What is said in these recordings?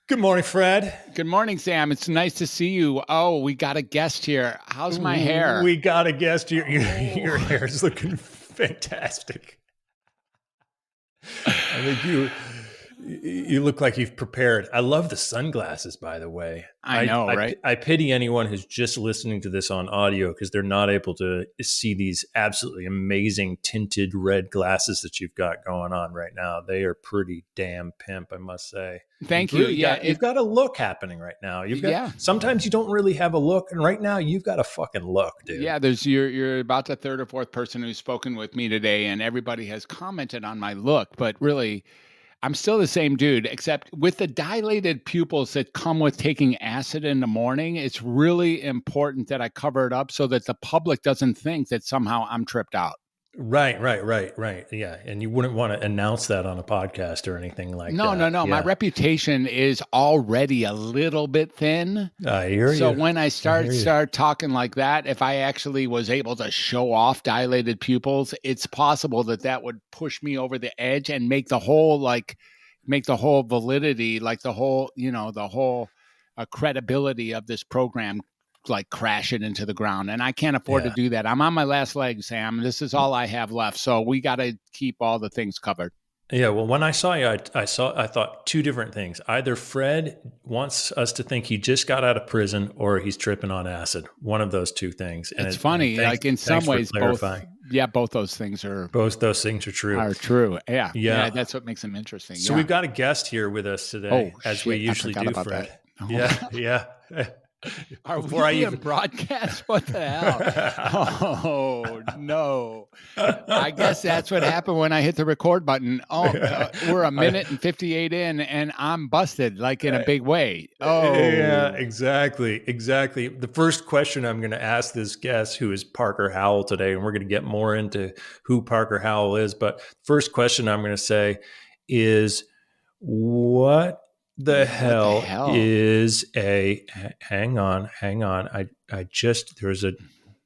Good morning, Fred. Good morning, Sam. It's nice to see you. Oh, we got a guest here. How's my hair? We got a guest. Your hair is looking fantastic. I think you look like you've prepared. I love the sunglasses, by the way. I know, right? I pity anyone who's just listening to this on audio because they're not able to see these absolutely amazing tinted red glasses that you've got going on right now. They are pretty damn pimp, I must say. Thank you. You've got a look happening right now. Sometimes you don't really have a look, and right now you've got a fucking look, dude. Yeah, you're about the third or fourth person who's spoken with me today, and everybody has commented on my look, but really, I'm still the same dude, except with the dilated pupils that come with taking acid in the morning, it's really important that I cover it up so that the public doesn't think that somehow I'm tripped out. Right. Yeah. And you wouldn't want to announce that on a podcast or anything like that. No. Yeah. My reputation is already a little bit thin. I hear you. So when I start talking like that, if I actually was able to show off dilated pupils, it's possible that would push me over the edge and make the whole validity, like the whole credibility of this program like crash it into the ground. And I can't afford to do that. I'm on my last leg, Sam. This is all I have left. So we got to keep all the things covered. Yeah. Well, when I saw you, I thought two different things. Either Fred wants us to think he just got out of prison or he's tripping on acid. One of those two things. And it's funny. Like in some ways, both those things are true. Are true. Yeah. That's what makes them interesting. So we've got a guest here with us today, we usually do, Fred. Yeah. Are we in broadcast? What the hell? Oh, no. I guess that's what happened when I hit the record button. We're a minute and 58 in, and I'm busted, like in a big way. Oh. Yeah, exactly. The first question I'm going to ask this guest, who is Parker Howell today, and we're going to get more into who Parker Howell is, but first question I'm going to say is, what the hell is a hang on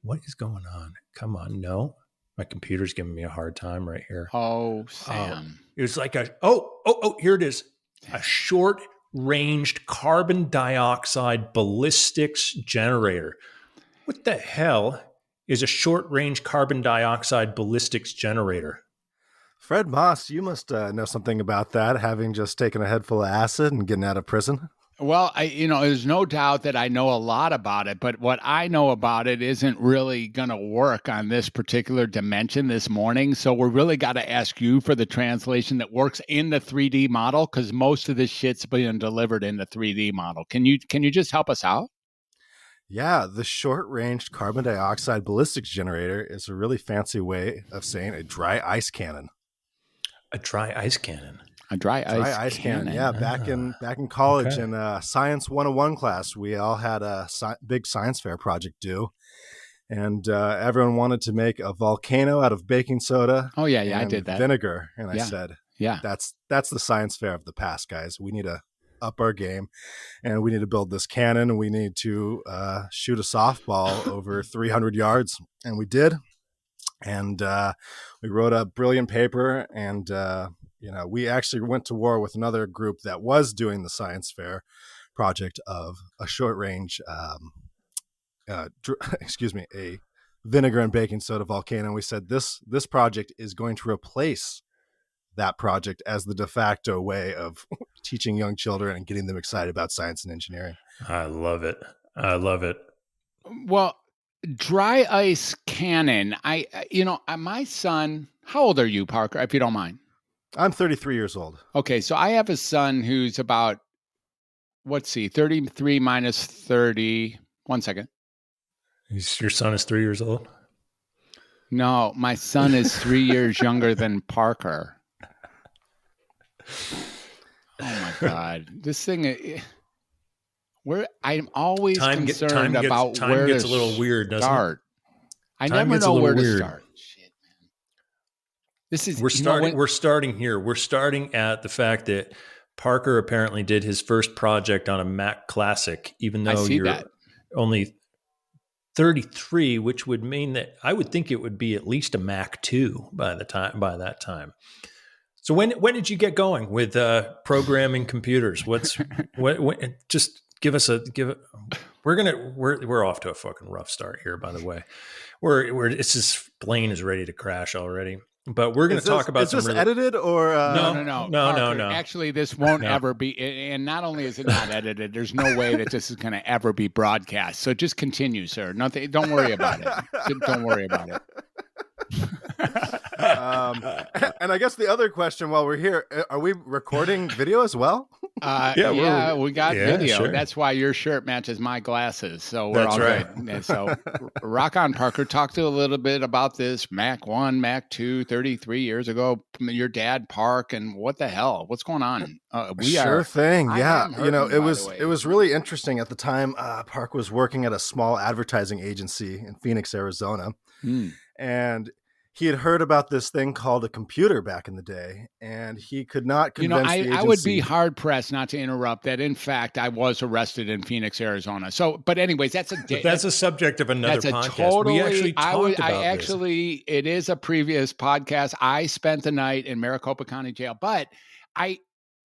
what is going on? Come on. No, my computer's giving me a hard time right here. Sam. It was like here it is. A short ranged carbon dioxide ballistics generator. What the hell is a short range carbon dioxide ballistics generator? Fred Moss, you must know something about that, having just taken a head full of acid and getting out of prison. Well, there's no doubt that I know a lot about it, but what I know about it isn't really going to work on this particular dimension this morning. So we really got to ask you for the translation that works in the 3D model, because most of this shit's being delivered in the 3D model. Can you just help us out? Yeah, the short-range carbon dioxide ballistics generator is a really fancy way of saying a dry ice cannon. A dry ice cannon. A dry ice cannon. Yeah, back in college in Science 101 class, we all had a big science fair project due, and everyone wanted to make a volcano out of baking soda. Oh yeah, I did that. Vinegar, and I said, that's the science fair of the past, guys. We need to up our game, and we need to build this cannon, and we need to shoot a softball over 300 yards, and we did. And we wrote a brilliant paper, and we actually went to war with another group that was doing the science fair project of a short range, a vinegar and baking soda volcano. We said this project is going to replace that project as the de facto way of teaching young children and getting them excited about science and engineering. I love it. Well, dry ice cannon. My son, how old are you, Parker, if you don't mind? I'm 33 years old. Okay. So I have a son who's about, 33 minus 30. 1 second. Your son is 3 years old? No, my son is 3 years younger than Parker. Oh my God. This thing, I'm always concerned about where gets a little weird, doesn't it? I never know where to start. Shit, man. This is we're starting here. We're starting at the fact that Parker apparently did his first project on a Mac Classic, even though you're only 33, which would mean that I would think it would be at least a Mac 2 by that time. So when did you get going with programming computers? What just give it. We're off to a fucking rough start here, by the way. It's just plane is ready to crash already. But we're going to talk about is this edited or no. Actually, this won't ever be. And not only is it not edited, there's no way that this is going to ever be broadcast. So just continue, sir. Nothing. Don't worry about it. Don't worry about it. And I guess the other question while we're here, are we recording video as well? We got video. Sure. That's why your shirt matches my glasses. So we're all good. So rock on, Parker. Talk to a little bit about this Mac 1, Mac 2, 33 years ago. Your dad, Park, and what the hell? What's going on? Sure thing. Yeah. It was really interesting at the time. Park was working at a small advertising agency in Phoenix, Arizona. And he had heard about this thing called a computer back in the day, and he could not convince the agency. I would be hard pressed not to interrupt that. In fact, I was arrested in Phoenix, Arizona. So, but anyways, that's a subject of another podcast. We actually talked about this. It is a previous podcast. I spent the night in Maricopa County Jail, but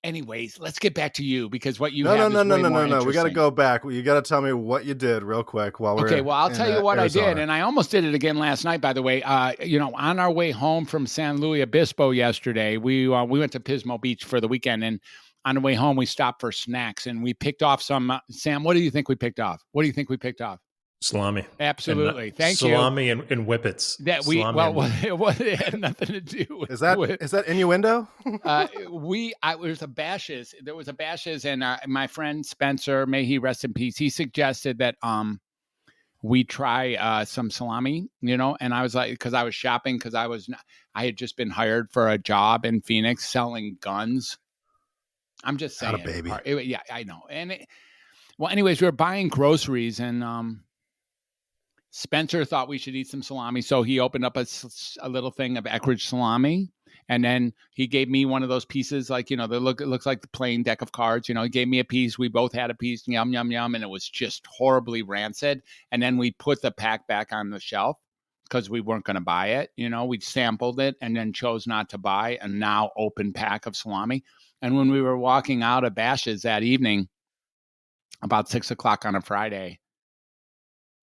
anyways, let's get back to you because what you have is way more interesting. We got to go back. You got to tell me what you did real quick while we're okay. Well, I'll tell you what Arizona. I did, and I almost did it again last night. By the way, on our way home from San Luis Obispo yesterday, we went to Pismo Beach for the weekend, and on the way home we stopped for snacks, and we picked off some. Sam, what do you think we picked off? Salami. Absolutely. Thank you. Salami and whippets. It had nothing to do with. Is that innuendo? There was a Bash's, and my friend Spencer, may he rest in peace, he suggested that we try some salami, and I was like, because I was shopping, because I had just been hired for a job in Phoenix selling guns. I'm just saying. Not a baby. Yeah, I know. And anyways, we were buying groceries, and Spencer thought we should eat some salami, so he opened up a little thing of Eckrich salami, and then he gave me one of those pieces, like, it looks like the plain deck of cards. He gave me a piece. We both had a piece. Yum, yum, yum. And it was just horribly rancid. And then we put the pack back on the shelf because we weren't going to buy it. We sampled it and then chose not to buy a now open pack of salami. And when we were walking out of Bash's that evening, about 6:00 on a Friday,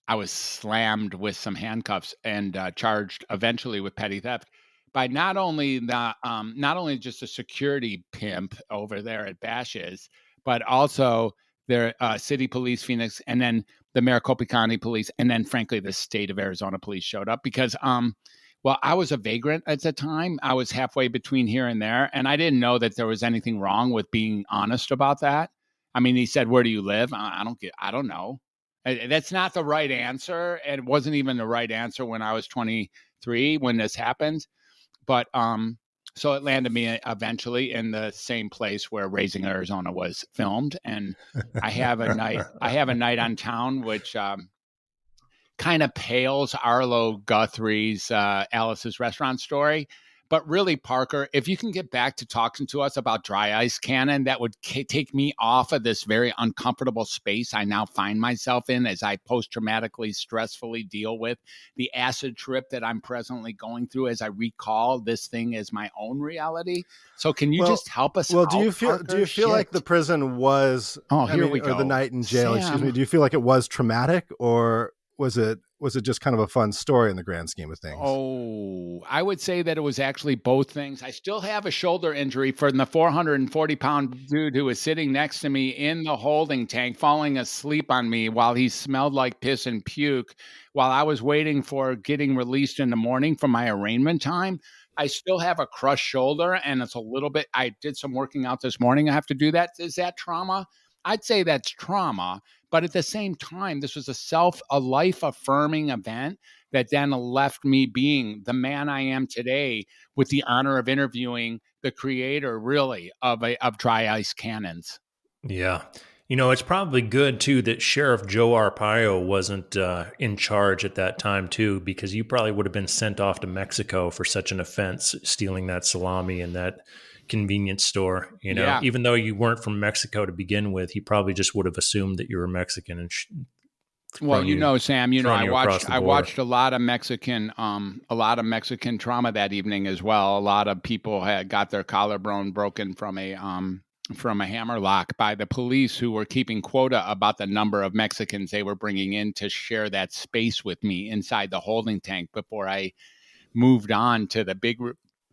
I was slammed with some handcuffs and charged eventually with petty theft by not only just a security pimp over there at Bash's, but also their city police, Phoenix, and then the Maricopa County police, and then frankly the state of Arizona police showed up because I was a vagrant at the time. I was halfway between here and there, and I didn't know that there was anything wrong with being honest about that. I mean, he said, "Where do you live?" I don't know. That's not the right answer. And it wasn't even the right answer when I was 23 when this happened. But so it landed me eventually in the same place where Raising Arizona was filmed. And I have a night on town, which kind of pales Arlo Guthrie's Alice's Restaurant story. But really, Parker, if you can get back to talking to us about dry ice cannon, that would take me off of this very uncomfortable space I now find myself in as I post-traumatically, stressfully deal with the acid trip that I'm presently going through as I recall this thing as my own reality. So can you just help us out, do you feel like the prison was, or the night in jail, Sam, do you feel like it was traumatic, or was it just kind of a fun story in the grand scheme of things? Oh, I would say that it was actually both things. I still have a shoulder injury from the 440-pound dude who was sitting next to me in the holding tank, falling asleep on me while he smelled like piss and puke while I was waiting for getting released in the morning for my arraignment time. I still have a crushed shoulder, and it's a little bit, I did some working out this morning. I have to do that. Is that trauma? I'd say that's trauma. But at the same time, this was a life-affirming event that then left me being the man I am today with the honor of interviewing the creator, really, of Dry Ice Cannons. Yeah. It's probably good, too, that Sheriff Joe Arpaio wasn't in charge at that time, too, because you probably would have been sent off to Mexico for such an offense, stealing that salami in that convenience store. Even though you weren't from Mexico to begin with, he probably just would have assumed that you were Mexican and Well, Sam, I watched a lot of Mexican trauma that evening as well. A lot of people had got their collarbone broken from a hammerlock by the police, who were keeping quota about the number of Mexicans they were bringing in to share that space with me inside the holding tank before I moved on to the big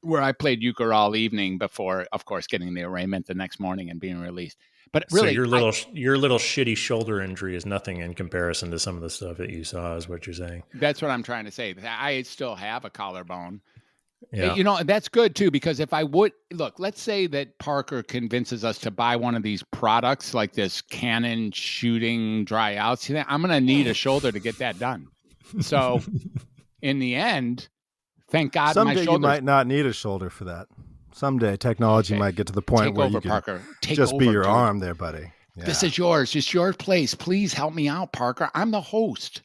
where I played euchre all evening before, of course, getting the arraignment the next morning and being released. But really, so your little shitty shoulder injury is nothing in comparison to some of the stuff that you saw, is what you're saying. That's what I'm trying to say. I still have a collarbone. Yeah. That's good too, because if I would look, let's say that Parker convinces us to buy one of these products like this Canon shooting dry outs. I'm going to need a shoulder to get that done. So in the end, thank God someday you might not need a shoulder for that. Someday technology might get to the point where you can Parker. just be your arm there, buddy. Yeah. This is yours. It's your place. Please help me out, Parker. I'm the host.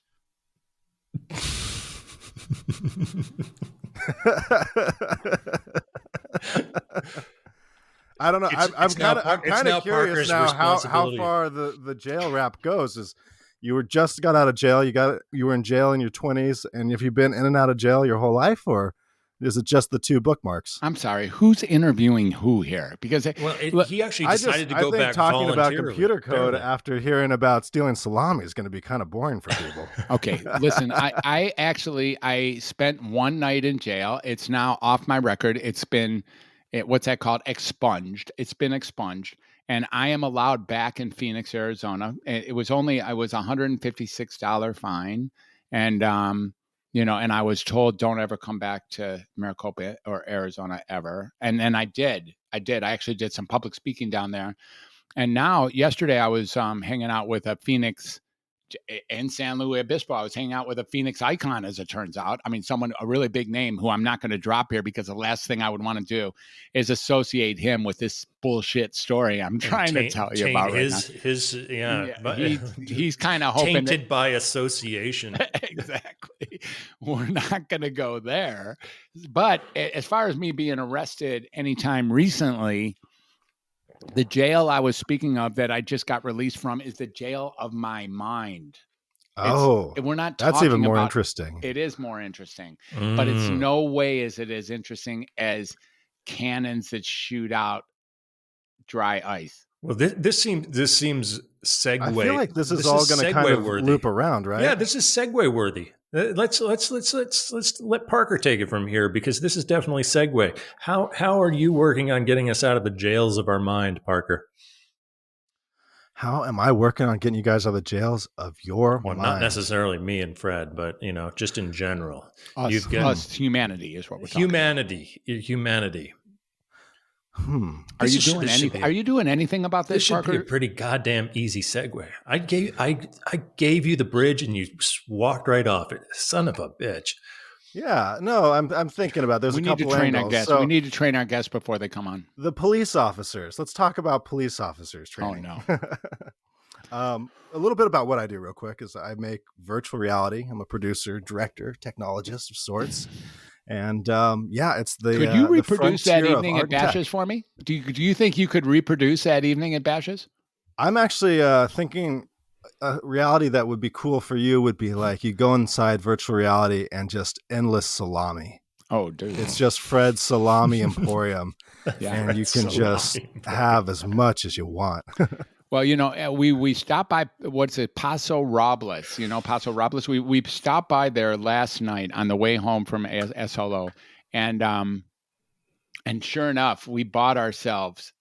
I don't know. I'm kind of curious now how far the jail rap goes. Is you were just got out of jail, you were in jail in your 20s, and have you been in and out of jail your whole life, or is it just the two bookmarks? I'm sorry, who's interviewing who here? Because he actually decided to go back talking about computer code after hearing about stealing salami is going to be kind of boring for people. Okay, listen, I spent one night in jail. It's now off my record. It's been what's that called? Expunged. It's been expunged. And I am allowed back in Phoenix, Arizona. It was $156 fine. And, and I was told, don't ever come back to Maricopa or Arizona ever. And then I did. I actually did some public speaking down there. And now, yesterday, I was hanging out with a Phoenix in San Luis Obispo. I was hanging out with a Phoenix icon, as it turns out. I mean, a really big name who I'm not going to drop here, because the last thing I would want to do is associate him with this bullshit story I'm trying to tell you about right now. He's kind of hoping tainted by association. Exactly. We're not going to go there. But as far as me being arrested anytime recently, the jail I was speaking of that I just got released from is the jail of my mind. We're not talking that's even more about, interesting. It is more interesting, but it's no way is it as interesting as cannons that shoot out dry ice. Well, this seems segue. I feel like this is all going to kind of loop around, right? Yeah, this is segue worthy. Let's let Parker take it from here, because this is definitely segue. How are you working on getting us out of the jails of our mind, Parker? How am I working on getting you guys out of the jails of your mind? Not necessarily me and Fred, but just in general. Us humanity is what we're talking about. Humanity. Are you doing anything? Are you doing anything about this, Parker? This should be a pretty goddamn easy segue. I gave you the bridge and you walked right off it. Son of a bitch. Yeah, no, I'm thinking about. There's a couple angles. We need to train our guests before they come on. The police officers. Let's talk about police officers training. Oh no. A little bit about what I do, real quick, is I make virtual reality. I'm a producer, director, technologist of sorts. And it's the. Could you reproduce that evening at Bash's for me? Do you think you could reproduce that evening at Bash's? I'm actually thinking a reality that would be cool for you would be like you go inside virtual reality and just endless salami. Oh, dude! It's just Fred's Salami Emporium, and you can just have as much as you want. Well, we stopped by, Paso Robles, Paso Robles. We stopped by there last night on the way home from SLO. And sure enough, we bought ourselves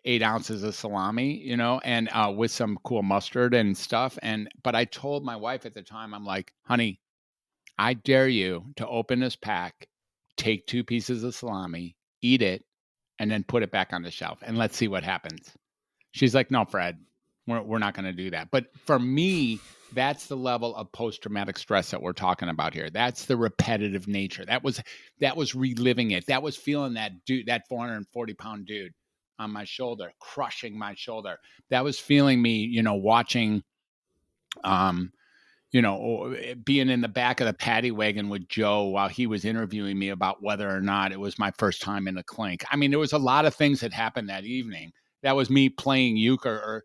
8 ounces of salami, and with some cool mustard and stuff. But I told my wife at the time, I'm like, honey, I dare you to open this pack, take 2 pieces of salami, eat it, and then put it back on the shelf, and let's see what happens. She's like, no, Fred, we're not going to do that. But for me, that's the level of post-traumatic stress that we're talking about here. That's the repetitive nature. That was reliving it. That was feeling that dude, that 440-pound dude on my shoulder, crushing my shoulder. That was feeling me, watching, being in the back of the paddy wagon with Joe while he was interviewing me about whether or not it was my first time in the clink. I mean, there was a lot of things that happened that evening. That was me playing euchre or,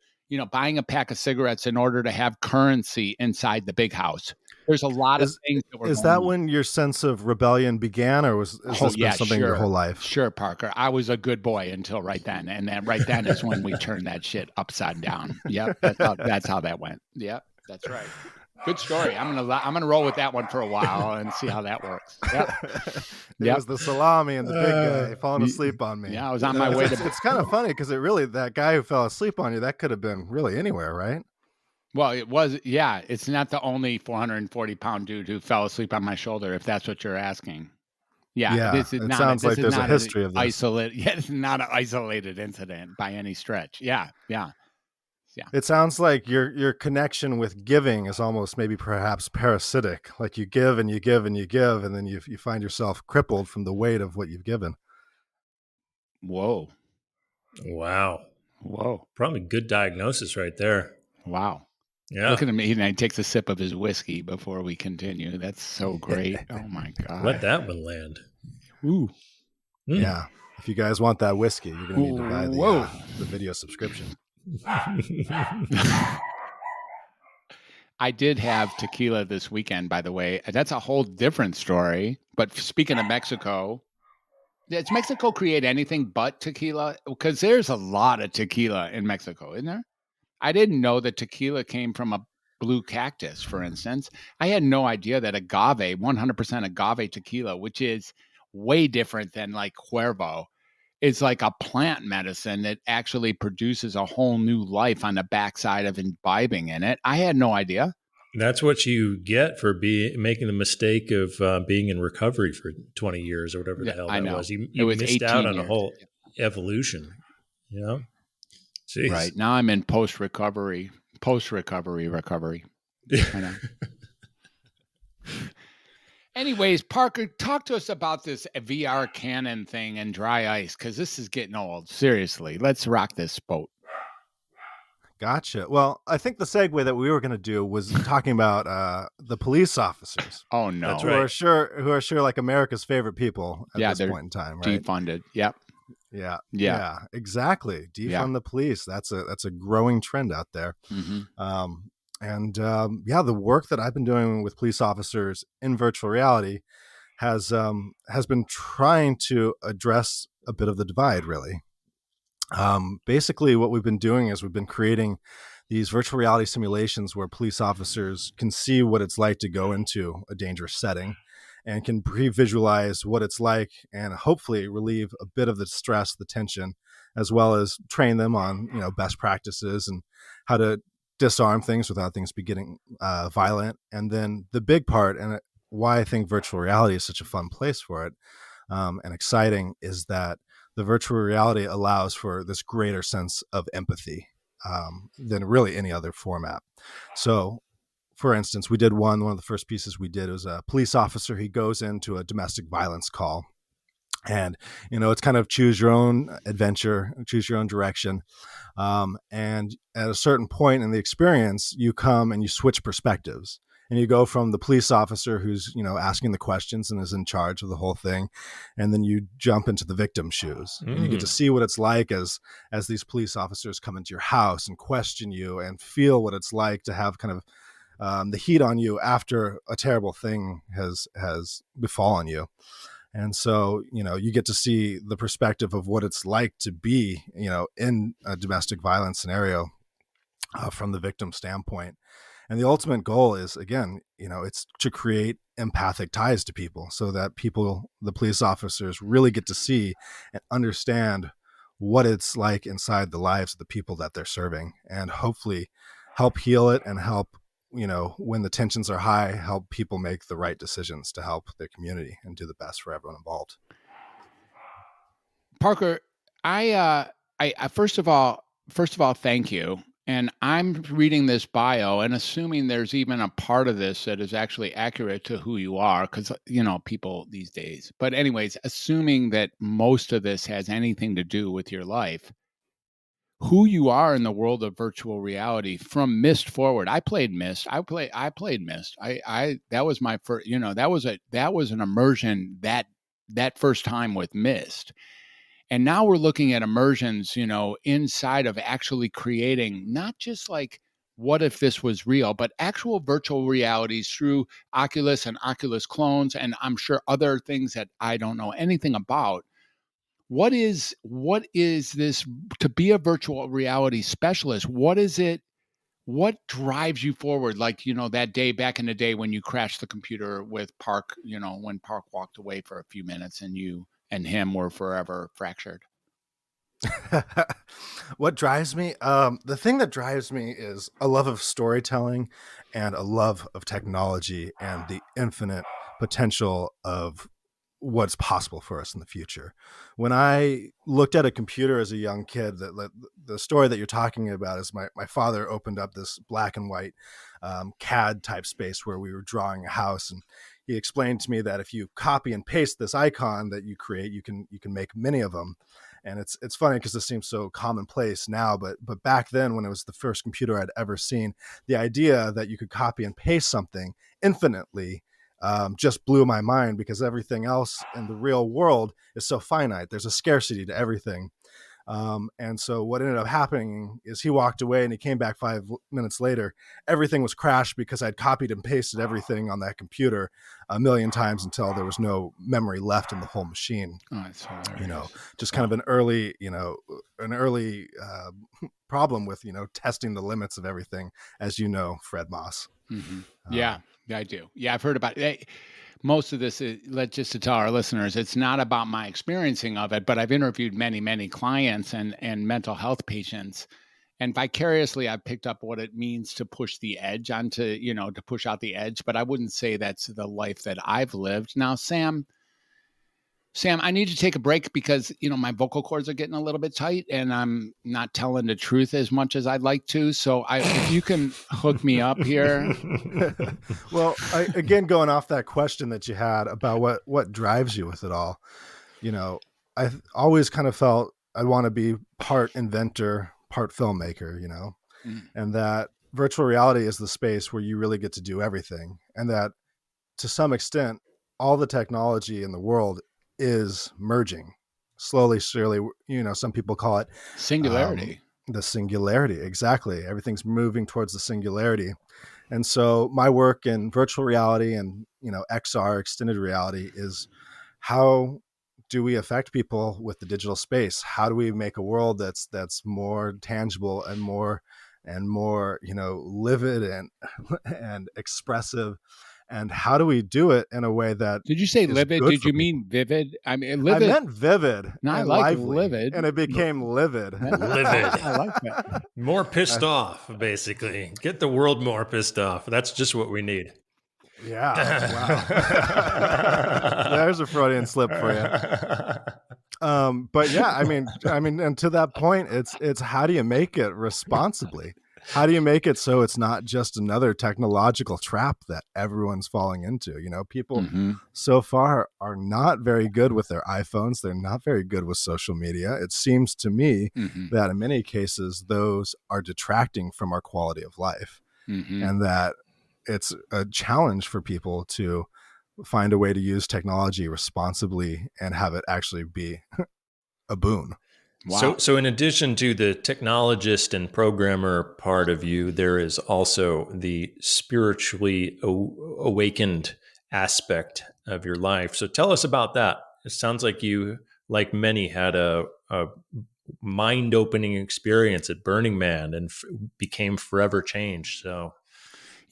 buying a pack of cigarettes in order to have currency inside the big house. There's a lot of things that were going on. Is that when your sense of rebellion began, or has this been something your whole life? Sure, Parker. I was a good boy until right then. And then right then is when we turned that shit upside down. Yep. That's how that went. Yep. That's right. Good story. I'm gonna roll with that one for a while and see how that works. Yep. It was the salami and the big guy falling asleep on me. Yeah, I was on my way to. It's kind of funny because that guy who fell asleep on you, that could have been really anywhere, right? Well, it was. Yeah, it's not the only 440-pound dude who fell asleep on my shoulder. If that's what you're asking. Yeah. It sounds like there's a history of this. It's not an isolated incident by any stretch. Yeah. It sounds like your connection with giving is almost maybe perhaps parasitic. Like you give and you give and you give, and then you find yourself crippled from the weight of what you've given. Whoa. Wow. Probably good diagnosis right there. Wow. Yeah. Look at him. He takes a sip of his whiskey before we continue. That's so great. Oh my God. Let that one land. Ooh. Mm. Yeah. If you guys want that whiskey, you're going to need to buy the video subscription. I did have tequila this weekend, by the way. That's a whole different story. But speaking of Mexico, does Mexico create anything but tequila? Because there's a lot of tequila in Mexico, isn't there? I didn't know that tequila came from a blue cactus, for instance. I had no idea that 100% agave tequila, which is way different than like Cuervo, is like a plant medicine that actually produces a whole new life on the backside of imbibing in it. I had no idea. That's what you get for making the mistake of being in recovery for 20 years or whatever the hell that was. You missed out on a whole evolution, Jeez. Right. Now I'm in post-recovery. I know. Anyways, Parker, talk to us about this VR Canon thing and dry ice, because this is getting old. Seriously, let's rock this boat. Gotcha. Well, I think the segue that we were going to do was talking about the police officers. Oh no, that's right. Who are sure like America's favorite people at this point in time, right? Defunded. Yep. Yeah, exactly. Defund the police. That's a growing trend out there. Mm-hmm. The work that I've been doing with police officers in virtual reality has been trying to address a bit of the divide, really. Basically, what we've been doing is we've been creating these virtual reality simulations where police officers can see what it's like to go into a dangerous setting and can pre-visualize what it's like and hopefully relieve a bit of the stress, the tension, as well as train them on, best practices and how to disarm things without things getting violent. And then the big part, and why I think virtual reality is such a fun place for it and exciting, is that the virtual reality allows for this greater sense of empathy than really any other format. So, for instance, we did one of the first pieces we did was a police officer. He goes into a domestic violence call, and it's kind of choose your own adventure, choose your own direction. And at a certain point in the experience, you come and you switch perspectives. And you go from the police officer who's, asking the questions and is in charge of the whole thing. And then you jump into the victim's shoes. And you get to see what it's like as these police officers come into your house and question you and feel what it's like to have kind of the heat on you after a terrible thing has befallen you. And so, you get to see the perspective of what it's like to be, in a domestic violence scenario from the victim standpoint. And the ultimate goal is, again, it's to create empathic ties to people so that the police officers really get to see and understand what it's like inside the lives of the people that they're serving, and hopefully help heal it and help, when the tensions are high, help people make the right decisions to help their community and do the best for everyone involved. Parker, I first of all, thank you. And I'm reading this bio and assuming there's even a part of this that is actually accurate to who you are, because, people these days. But anyways, assuming that most of this has anything to do with your life, who you are in the world of virtual reality from Myst forward. I played Myst. I played Myst. That was my first, that was an immersion that first time with Myst. And now we're looking at immersions, inside of actually creating not just like, what if this was real, but actual virtual realities through Oculus and Oculus clones, and I'm sure other things that I don't know anything about. What is this to be a virtual reality specialist? What is it? What drives you forward? Like, that day back in the day when you crashed the computer with Park, when Park walked away for a few minutes and you and him were forever fractured. What drives me? The thing that drives me is a love of storytelling and a love of technology and the infinite potential of what's possible for us in the future. When I looked at a computer as a young kid, the story that you're talking about is my father opened up this black and white CAD type space where we were drawing a house, and he explained to me that if you copy and paste this icon that you create, you can make many of them. And it's funny because this seems so commonplace now, but back then, when it was the first computer I'd ever seen, the idea that you could copy and paste something infinitely just blew my mind, because everything else in the real world is so finite. There's a scarcity to everything. And so what ended up happening is he walked away and he came back 5 minutes later. Everything was crashed because I'd copied and pasted everything on that computer a million times until there was no memory left in the whole machine. Oh, that's hilarious. Just kind of an early problem with, testing the limits of everything, as you know, Fred Moss. Mm-hmm. Yeah, I do. Yeah, I've heard about it. Most of this is, just to tell our listeners, it's not about my experiencing of it, but I've interviewed many, many clients and mental health patients. And vicariously, I've picked up what it means to push the edge to push out the edge. But I wouldn't say that's the life that I've lived. Now, Sam, I need to take a break because, my vocal cords are getting a little bit tight and I'm not telling the truth as much as I'd like to. So if you can hook me up here. Well, again, going off that question that you had about what drives you with it all, I always kind of felt I'd want to be part inventor, part filmmaker, and that virtual reality is the space where you really get to do everything. And that to some extent, all the technology in the world is merging slowly, surely. Some people call it singularity. The singularity. Exactly. Everything's moving towards the singularity. And so my work in virtual reality and, XR, extended reality, is how do we affect people with the digital space? How do we make a world that's more tangible and more, livid and expressive? And how do we do it in a way that... Did you say livid? Did you mean vivid? I mean, livid. I meant vivid. No, I like lively, livid. And it became livid. Livid. I like that. More pissed off, basically. Get the world more pissed off. That's just what we need. Yeah. Wow. There's a Freudian slip for you. But yeah, I mean, and to that point, it's how do you make it responsibly? How do you make it so it's not just another technological trap that everyone's falling into? People so far are not very good with their iPhones. They're not very good with social media. It seems to me that in many cases, those are detracting from our quality of life, and that it's a challenge for people to find a way to use technology responsibly and have it actually be a boon. Wow. So in addition to the technologist and programmer part of you, there is also the spiritually awakened aspect of your life. So tell us about that. It sounds like you, like many, had a mind-opening experience at Burning Man and became forever changed. So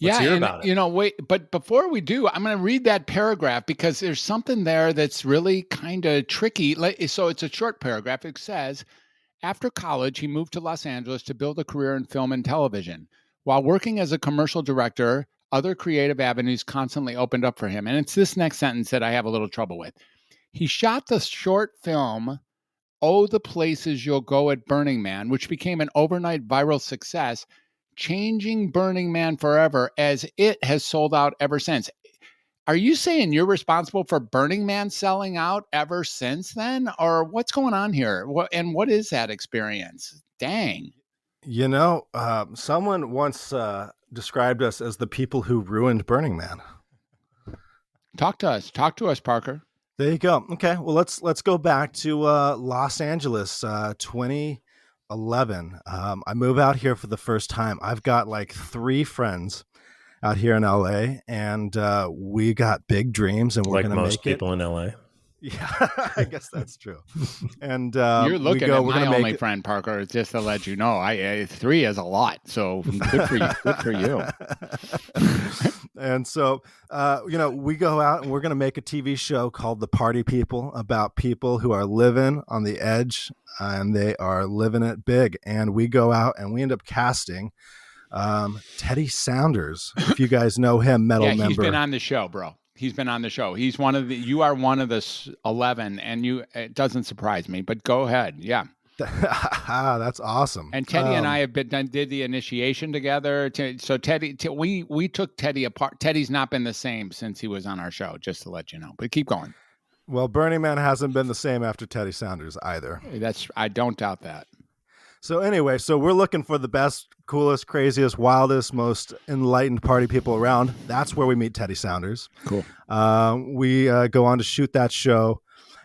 let's hear about it. Wait, but before we do, I'm going to read that paragraph because there's something there that's really kind of tricky. So it's a short paragraph. It says, after college, he moved to Los Angeles to build a career in film and television. While working as a commercial director, other creative avenues constantly opened up for him. And it's this next sentence that I have a little trouble with. He shot the short film, Oh, the Places You'll Go at Burning Man, which became an overnight viral success, changing Burning Man forever, as it has sold out ever since. Are you saying you're responsible for Burning Man selling out ever since then? Or what's going on here? What is that experience? Dang. Someone once described us as the people who ruined Burning Man. Talk to us, Parker. There you go. Okay, well let's go back to Los Angeles, 2011. I move out here for the first time. I've got like 3 friends out here in LA, and we got big dreams, and we're like going to most make it. people in LA. Yeah, I guess that's true. And you're looking at we're my gonna only make friend, Parker, just to let you know. 3 is a lot, so good for you. Good for you. And so, we go out and we're going to make a TV show called The Party People, about people who are living on the edge and they are living it big. And we go out and we end up casting Teddy Saunders. If you guys know him, metal member. He's been on the show, bro. He's been on the show. He's you are one of the 11, and it doesn't surprise me, but go ahead. Yeah. That's awesome. And Teddy and I did the initiation together. So Teddy, we took Teddy apart. Teddy's not been the same since he was on our show, just to let you know. But keep going. Well, Burning Man hasn't been the same after Teddy Saunders either. I don't doubt that. So anyway, we're looking for the best, coolest, craziest, wildest, most enlightened party people around. That's where we meet Teddy Saunders. Cool. We go on to shoot that show.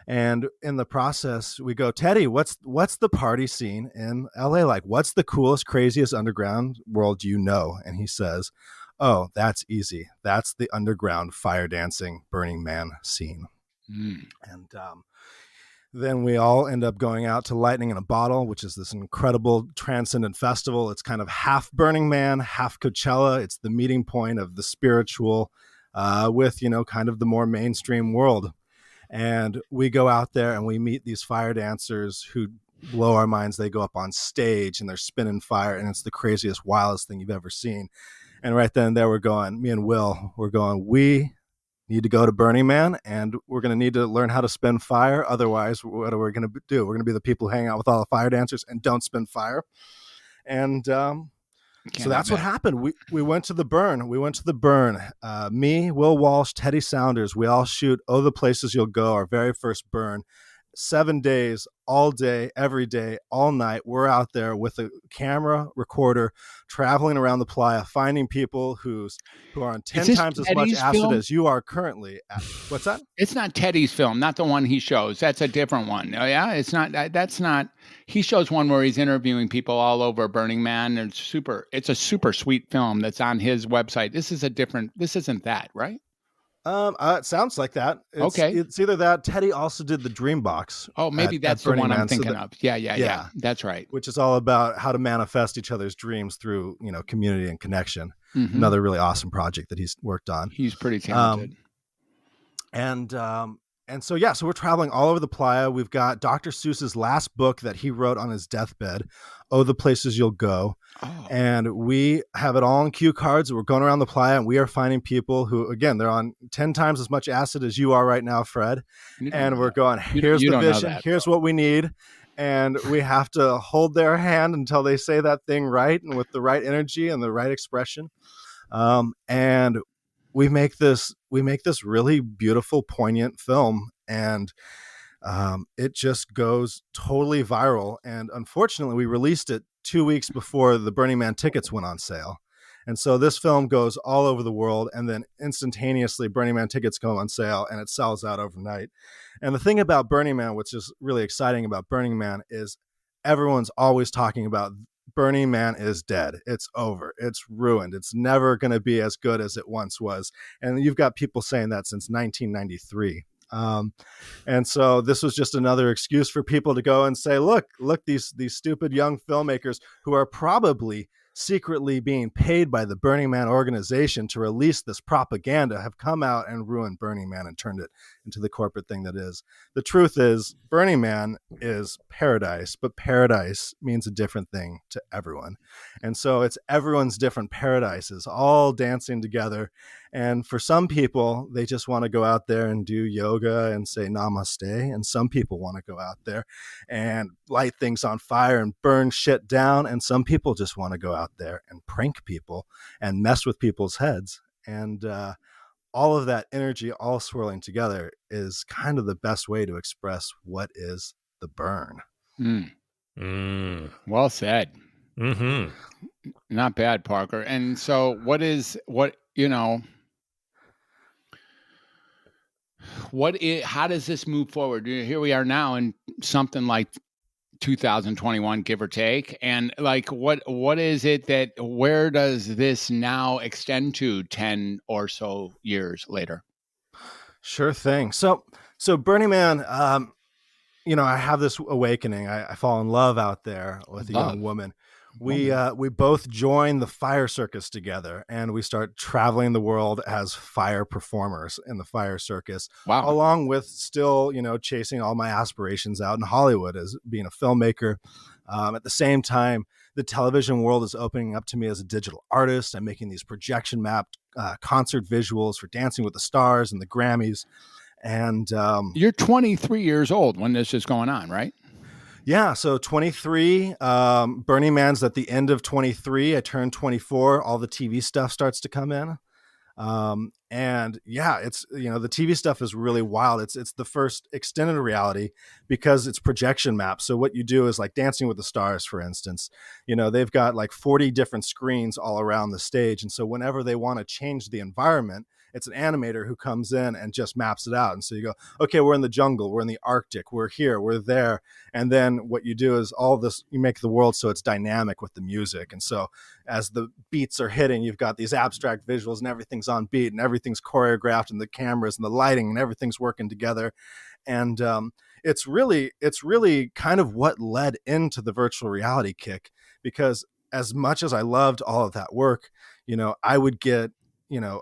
And in the process, we go, Teddy, what's the party scene in LA like? What's the coolest, craziest underground world you know? And he says, oh, that's easy. That's the underground fire dancing Burning Man scene. And then we all end up going out to Lightning in a Bottle, which is this incredible transcendent festival. It's kind of half Burning Man, half Coachella. It's the meeting point of the spiritual with, kind of the more mainstream world. And we go out there and we meet these fire dancers who blow our minds. They go up on stage and they're spinning fire, and it's the craziest, wildest thing you've ever seen. And right then and there, me and Will, we need to go to Burning Man, and we're going to need to learn how to spin fire. Otherwise, what are we going to do? We're going to be the people who hang out with all the fire dancers and don't spin fire. And so that's what happened. We went to the burn. Me, Will Walsh, Teddy Saunders, we all shoot Oh, the Places You'll Go, our very first burn. 7 days, all day, every day, all night. We're out there with a camera recorder, traveling around the playa, finding people who are on 10 times as much acid as you are currently at. What's that? It's not Teddy's film, not the one he shows. That's a different one. Oh, yeah? It's not. That's not. He shows one where he's interviewing people all over Burning Man. And it's a super sweet film that's on his website. This isn't that, right? It sounds like that. It's either that. Teddy also did the Dreambox. Oh, maybe that's the one I'm thinking of. Yeah. That's right. Which is all about how to manifest each other's dreams through, community and connection. Mm-hmm. Another really awesome project that he's worked on. He's pretty talented. So we're traveling all over the playa. We've got Dr. Seuss's last book that he wrote on his deathbed, Oh, the Places You'll Go. Oh. And we have it all on cue cards. We're going around the playa and we are finding people who, again, they're on 10 times as much acid as you are right now, Fred. And we're going, here's the vision. Here's what we need. And we have to hold their hand until they say that thing right and with the right energy and the right expression. And we make this really beautiful, poignant film, and it just goes totally viral. And unfortunately, we released it 2 weeks before the Burning Man tickets went on sale. And so this film goes all over the world, and then instantaneously Burning Man tickets go on sale and it sells out overnight. And the thing about Burning Man, which is really exciting about Burning Man, is everyone's always talking about Burning Man is dead. It's over. It's ruined. It's never going to be as good as it once was. And you've got people saying that since 1993. And so this was just another excuse for people to go and say, look, these stupid young filmmakers who are probably secretly being paid by the Burning Man organization to release this propaganda have come out and ruined Burning Man and turned it into the corporate thing that is. The truth is, Burning Man is paradise, but paradise means a different thing to everyone. And so it's everyone's different paradises all dancing together. And for some people, they just want to go out there and do yoga and say namaste. And some people want to go out there and light things on fire and burn shit down. And some people just want to go out there and prank people and mess with people's heads. And all of that energy all swirling together is kind of the best way to express what is the burn. Well said. Mm-hmm. Not bad, Parker. And so how does this move forward? Here we are now in something like 2021, give or take. And like, what is it where does this now extend to 10 or so years later? Sure thing. So Burning Man, I have this awakening. I fall in love out there with a young woman. We both join the fire circus together, and we start traveling the world as fire performers in the fire circus. Wow. Along with still, chasing all my aspirations out in Hollywood as being a filmmaker. At the same time, the television world is opening up to me as a digital artist. I'm making these projection mapped concert visuals for Dancing with the Stars and the Grammys. And you're 23 years old when this is going on, right? Yeah. So 23, Burning Man's at the end of 23. I turned 24. All the TV stuff starts to come in. And yeah, it's, the TV stuff is really wild. It's the first extended reality because it's projection maps. So what you do is like Dancing with the Stars, for instance, they've got like 40 different screens all around the stage. And so whenever they want to change the environment, it's an animator who comes in and just maps it out. And so you go, okay, we're in the jungle, we're in the Arctic, we're here, we're there. And then what you do is all this, you make the world so it's dynamic with the music. And so as the beats are hitting, you've got these abstract visuals and everything's on beat and everything's choreographed and the cameras and the lighting and everything's working together. And it's really kind of what led into the virtual reality kick, because as much as I loved all of that work, I would get,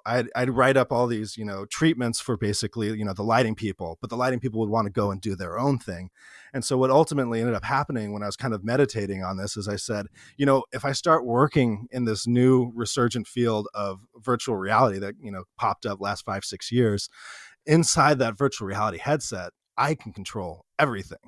I'd write up all these, treatments for basically, the lighting people, but the lighting people would want to go and do their own thing. And so what ultimately ended up happening when I was kind of meditating on this is I said, if I start working in this new resurgent field of virtual reality that, popped up last 5-6 years, inside that virtual reality headset, I can control everything.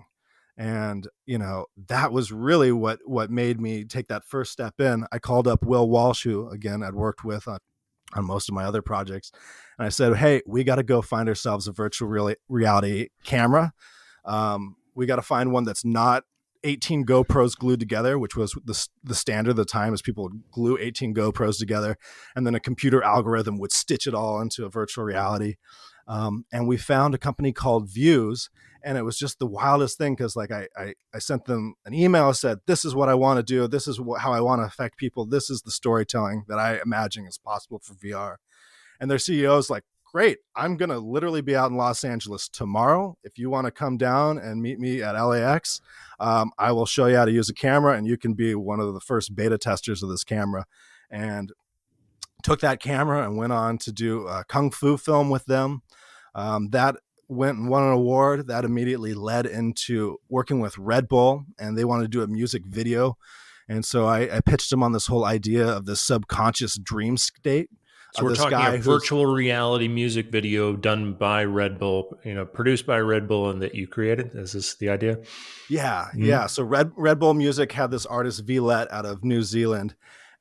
And, that was really what made me take that first step in. I called up Will Walsh, who again, I'd worked with on most of my other projects. And I said, hey, we got to go find ourselves a virtual reality camera. We got to find one that's not 18 GoPros glued together, which was the standard at the time, is people would glue 18 GoPros together and then a computer algorithm would stitch it all into a virtual reality. And we found a company called Views, and it was just the wildest thing. Cause like I sent them an email, said, this is what I want to do. This is how I want to affect people. This is the storytelling that I imagine is possible for VR. And their CEO is like, great. I'm going to literally be out in Los Angeles tomorrow. If you want to come down and meet me at LAX, I will show you how to use a camera and you can be one of the first beta testers of this camera. And took that camera and went on to do a Kung Fu film with them. That went and won an award. That immediately led into working with Red Bull, and they wanted to do a music video. And so I pitched them on this whole idea of the subconscious dream state. So we're talking a virtual reality music video done by Red Bull, produced by Red Bull, and that you created. Is this the idea? Yeah. Mm-hmm. Yeah. So Red Bull Music had this artist Villette out of New Zealand,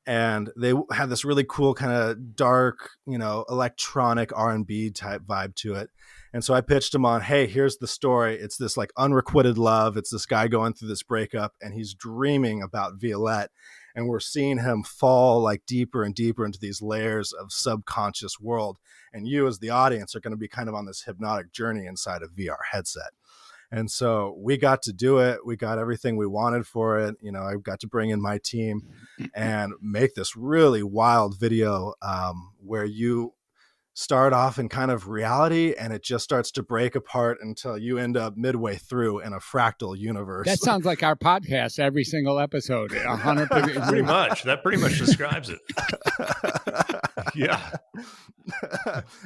and they had this really cool kind of dark, electronic R&B type vibe to it. And so I pitched him on, hey, here's the story. It's this like unrequited love. It's this guy going through this breakup and he's dreaming about Violette. And we're seeing him fall like deeper and deeper into these layers of subconscious world. And you as the audience are going to be kind of on this hypnotic journey inside a VR headset. And so we got to do it. We got everything we wanted for it. I got to bring in my team and make this really wild video where you start off in kind of reality and it just starts to break apart until you end up midway through in a fractal universe. That sounds like our podcast every single episode. 100%. Pretty much. That pretty much describes it. Yeah.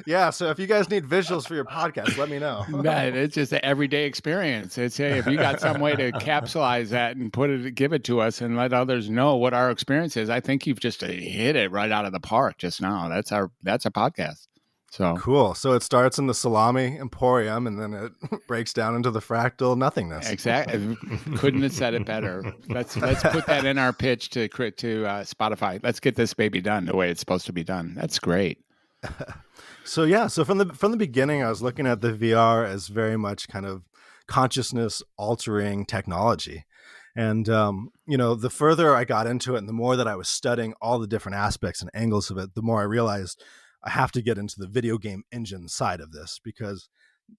Yeah. So if you guys need visuals for your podcast, let me know. Man, it's just an everyday experience. It's, hey, if you got some way to capsulize that and give it to us and let others know what our experience is, I think you've just hit it right out of the park just now. That's a podcast. So cool. So it starts in the salami emporium and then it breaks down into the fractal nothingness. Exactly. Couldn't have said it better. Let's put that in our pitch to Spotify. Let's get this baby done the way it's supposed to be done. That's great. So from the beginning, I was looking at the VR as very much kind of consciousness altering technology. And, the further I got into it and the more that I was studying all the different aspects and angles of it, the more I realized I have to get into the video game engine side of this, because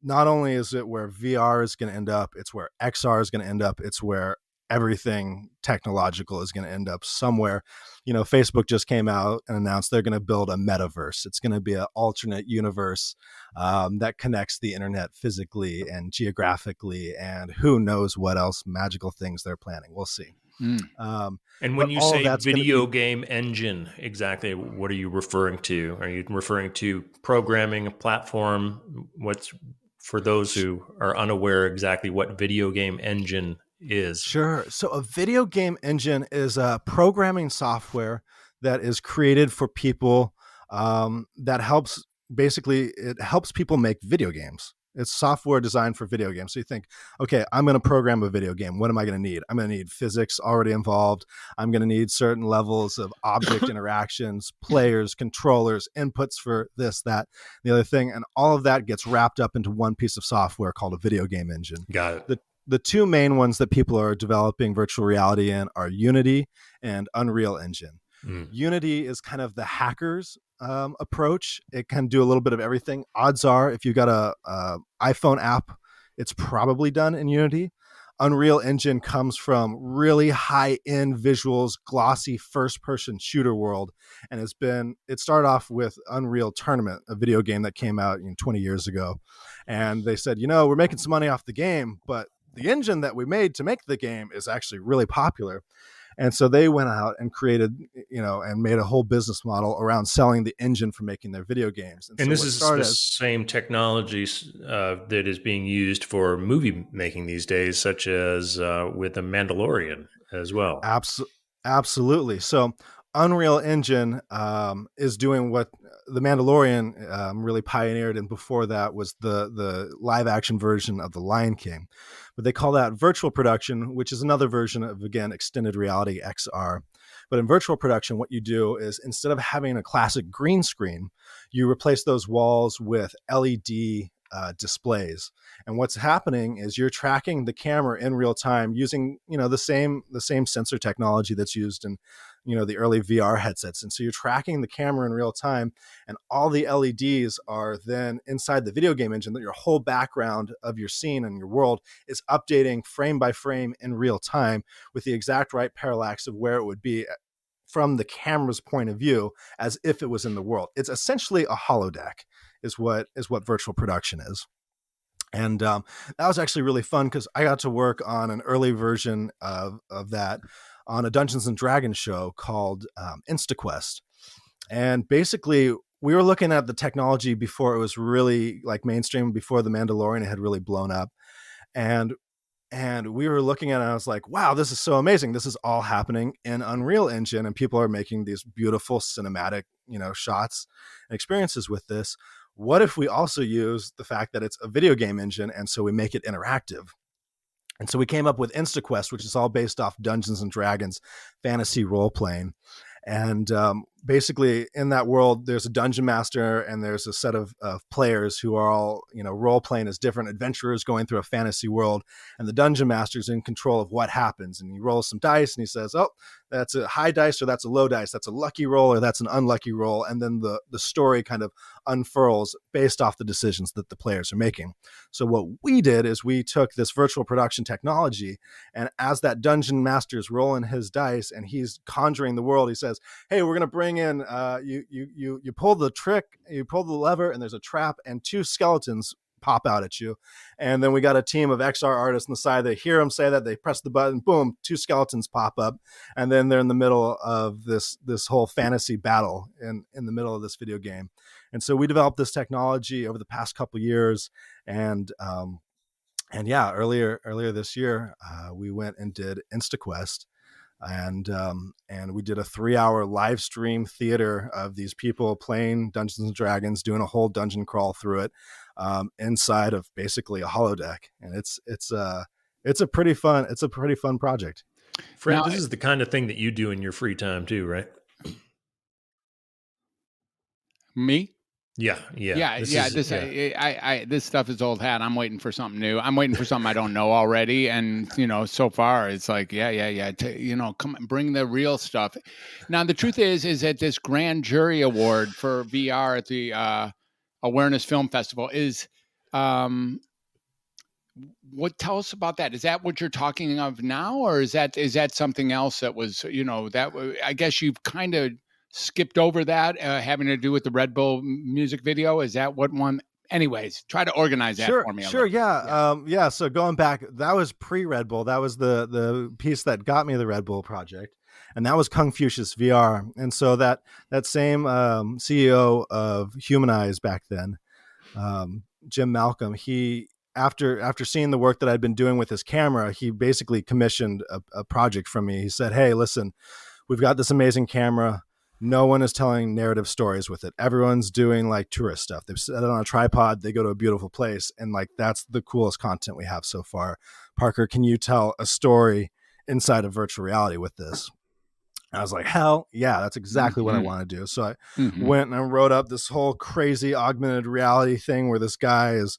not only is it where VR is going to end up, it's where XR is going to end up. It's where everything technological is going to end up somewhere. Facebook just came out and announced they're going to build a metaverse. It's going to be an alternate universe that connects the internet physically and geographically, and who knows what else magical things they're planning. We'll see. And when you say video game engine, exactly what are you referring to? Are you referring to programming, a platform? What's, for those who are unaware exactly what video game engine is? Sure. So a video game engine is a programming software that is created for people that helps, basically, it helps people make video games. It's software designed for video games. So you think, okay, I'm going to program a video game. What am I going to need? I'm going to need physics already involved. I'm going to need certain levels of object interactions, players, controllers, inputs for this, that, the other thing. And all of that gets wrapped up into one piece of software called a video game engine. Got it. The two main ones that people are developing virtual reality in are Unity and Unreal Engine. Unity is kind of the hacker's approach. It can do a little bit of everything. Odds are, if you got a iPhone app, it's probably done in Unity. Unreal Engine comes from really high-end visuals, glossy first-person shooter world, and it started off with Unreal Tournament, a video game that came out 20 years ago. And they said, we're making some money off the game, but the engine that we made to make the game is actually really popular. And so they went out and created, and made a whole business model around selling the engine for making their video games. And so this is the same technology that is being used for movie making these days, such as with The Mandalorian as well. Absolutely. So Unreal Engine is doing what The Mandalorian really pioneered, and before that was the live action version of The Lion King. But they call that virtual production, which is another version of, again, extended reality, XR. But in virtual production, what you do is, instead of having a classic green screen, you replace those walls with LED displays. And what's happening is you're tracking the camera in real time using, the same sensor technology that's used in, the early VR headsets. And so you're tracking the camera in real time, and all the LEDs are then inside the video game engine, that your whole background of your scene and your world is updating frame by frame in real time with the exact right parallax of where it would be from the camera's point of view, as if it was in the world. It's essentially a holodeck is what virtual production is. And that was actually really fun, because I got to work on an early version of that on a Dungeons and Dragons show called InstaQuest. And basically, we were looking at the technology before it was really like mainstream, before The Mandalorian had really blown up. And we were looking at it, and I was like, wow, this is so amazing. This is all happening in Unreal Engine, and people are making these beautiful cinematic, shots and experiences with this. What if we also use the fact that it's a video game engine, and so we make it interactive? And so we came up with InstaQuest, which is all based off Dungeons and Dragons fantasy role playing. And basically, in that world, there's a dungeon master, and there's a set of players who are all, role playing as different adventurers going through a fantasy world. And the dungeon master's in control of what happens. And he rolls some dice, and he says, oh, that's a high dice, or that's a low dice. That's a lucky roll, or that's an unlucky roll. And then the story kind of unfurls based off the decisions that the players are making. So what we did is we took this virtual production technology, and as that dungeon master's rolling his dice and he's conjuring the world, he says, hey, we're going to bring in, you pull the trick, you pull the lever, and there's a trap, and two skeletons pop out at you. And then we got a team of XR artists on the side. They hear them say that, they press the button, boom, two skeletons pop up. And then they're in the middle of this whole fantasy battle in the middle of this video game. And so we developed this technology over the past couple years. And yeah, earlier this year, we went and did InstaQuest. And we did a 3-hour live stream theater of these people playing Dungeons and Dragons, doing a whole dungeon crawl through it, inside of basically a holodeck. And it's a pretty fun project. Fred, this is the kind of thing that you do in your free time too, right? Me? Yeah. This stuff is old hat. I'm waiting for something new. I'm waiting for something I don't know already. And so far it's like, come and bring the real stuff. Now the truth is that this grand jury award for VR at the Awareness Film Festival is Tell us about that? Is that what you're talking of now, or is that something else that was, I guess you've kind of skipped over that, having to do with the Red Bull music video? Is that what one? Anyways, try to organize that for me. Sure. Yeah. So going back, that was pre-Red Bull. That was the piece that got me the Red Bull project. And that was Confucius VR. And so that same CEO of Humanize back then, Jim Malcolm, he after seeing the work that I'd been doing with his camera, he basically commissioned a project from me. He said, "Hey, listen, we've got this amazing camera. No one is telling narrative stories with it. Everyone's doing like tourist stuff. They've set it on a tripod. They go to a beautiful place. And like, that's the coolest content we have so far. Parker, can you tell a story inside of virtual reality with this?" I was like, hell yeah, that's exactly what I want to do. So I went and I wrote up this whole crazy augmented reality thing where this guy is,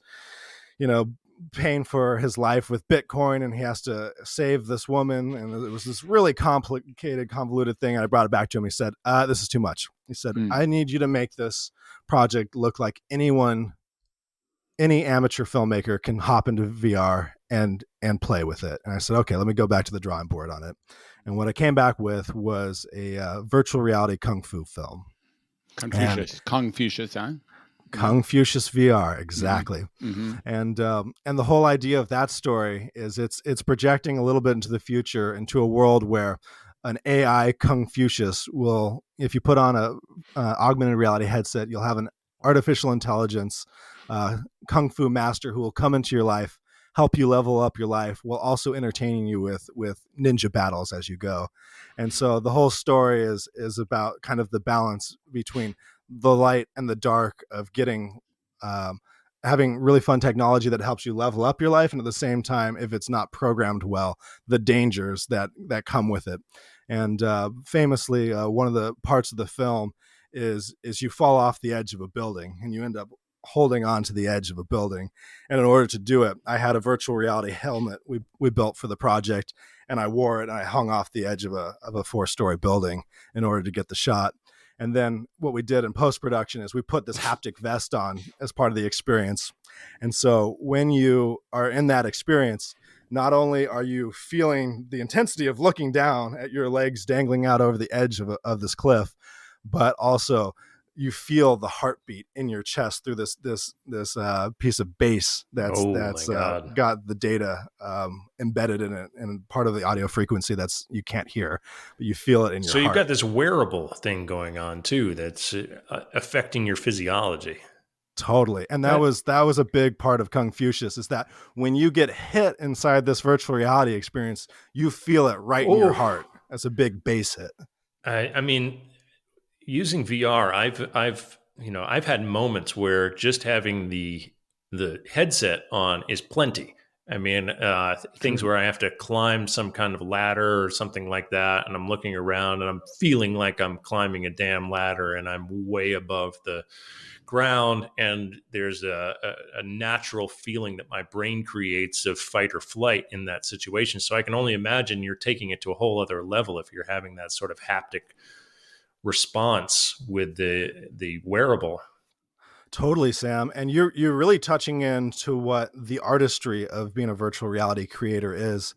paying for his life with Bitcoin and he has to save this woman. And it was this really complicated, convoluted thing. And I brought it back to him. He said, this is too much. He said, I need you to make this project look like any amateur filmmaker can hop into VR and play with it. And I said, okay, let me go back to the drawing board on it. And what I came back with was a virtual reality Kung Fu film. Confucius, huh? Confucius VR, exactly. And the whole idea of that story is it's projecting a little bit into the future, into a world where an AI Confucius will, if you put on a augmented reality headset, you'll have an artificial intelligence Kung Fu master who will come into your life, help you level up your life while also entertaining you with ninja battles as you go. And so the whole story is about kind of the balance between the light and the dark of getting having really fun technology that helps you level up your life, and at the same time, if it's not programmed well, the dangers that come with it. And famously, one of the parts of the film is you fall off the edge of a building and you end up holding on to the edge of a building. And in order to do it, I had a virtual reality helmet we built for the project, and I wore it and I hung off the edge of a 4-story building in order to get the shot. And then what we did in post-production is we put this haptic vest on as part of the experience. And so when you are in that experience, not only are you feeling the intensity of looking down at your legs dangling out over the edge of this cliff, but also you feel the heartbeat in your chest through this piece of bass that's got the data embedded in it, and part of the audio frequency that's you can't hear, but you feel it in your heart. So you've got this wearable thing going on too that's affecting your physiology. Totally. And that was a big part of Confucius, is that when you get hit inside this virtual reality experience, you feel it right in your heart. That's a big bass hit. I mean, using VR, I've had moments where just having the headset on is plenty. I mean, things where I have to climb some kind of ladder or something like that, and I'm looking around and I'm feeling like I'm climbing a damn ladder and I'm way above the ground, and there's a natural feeling that my brain creates of fight or flight in that situation. So I can only imagine you're taking it to a whole other level if you're having that sort of haptic response with the wearable. Totally, Sam. And you're really touching into what the artistry of being a virtual reality creator is,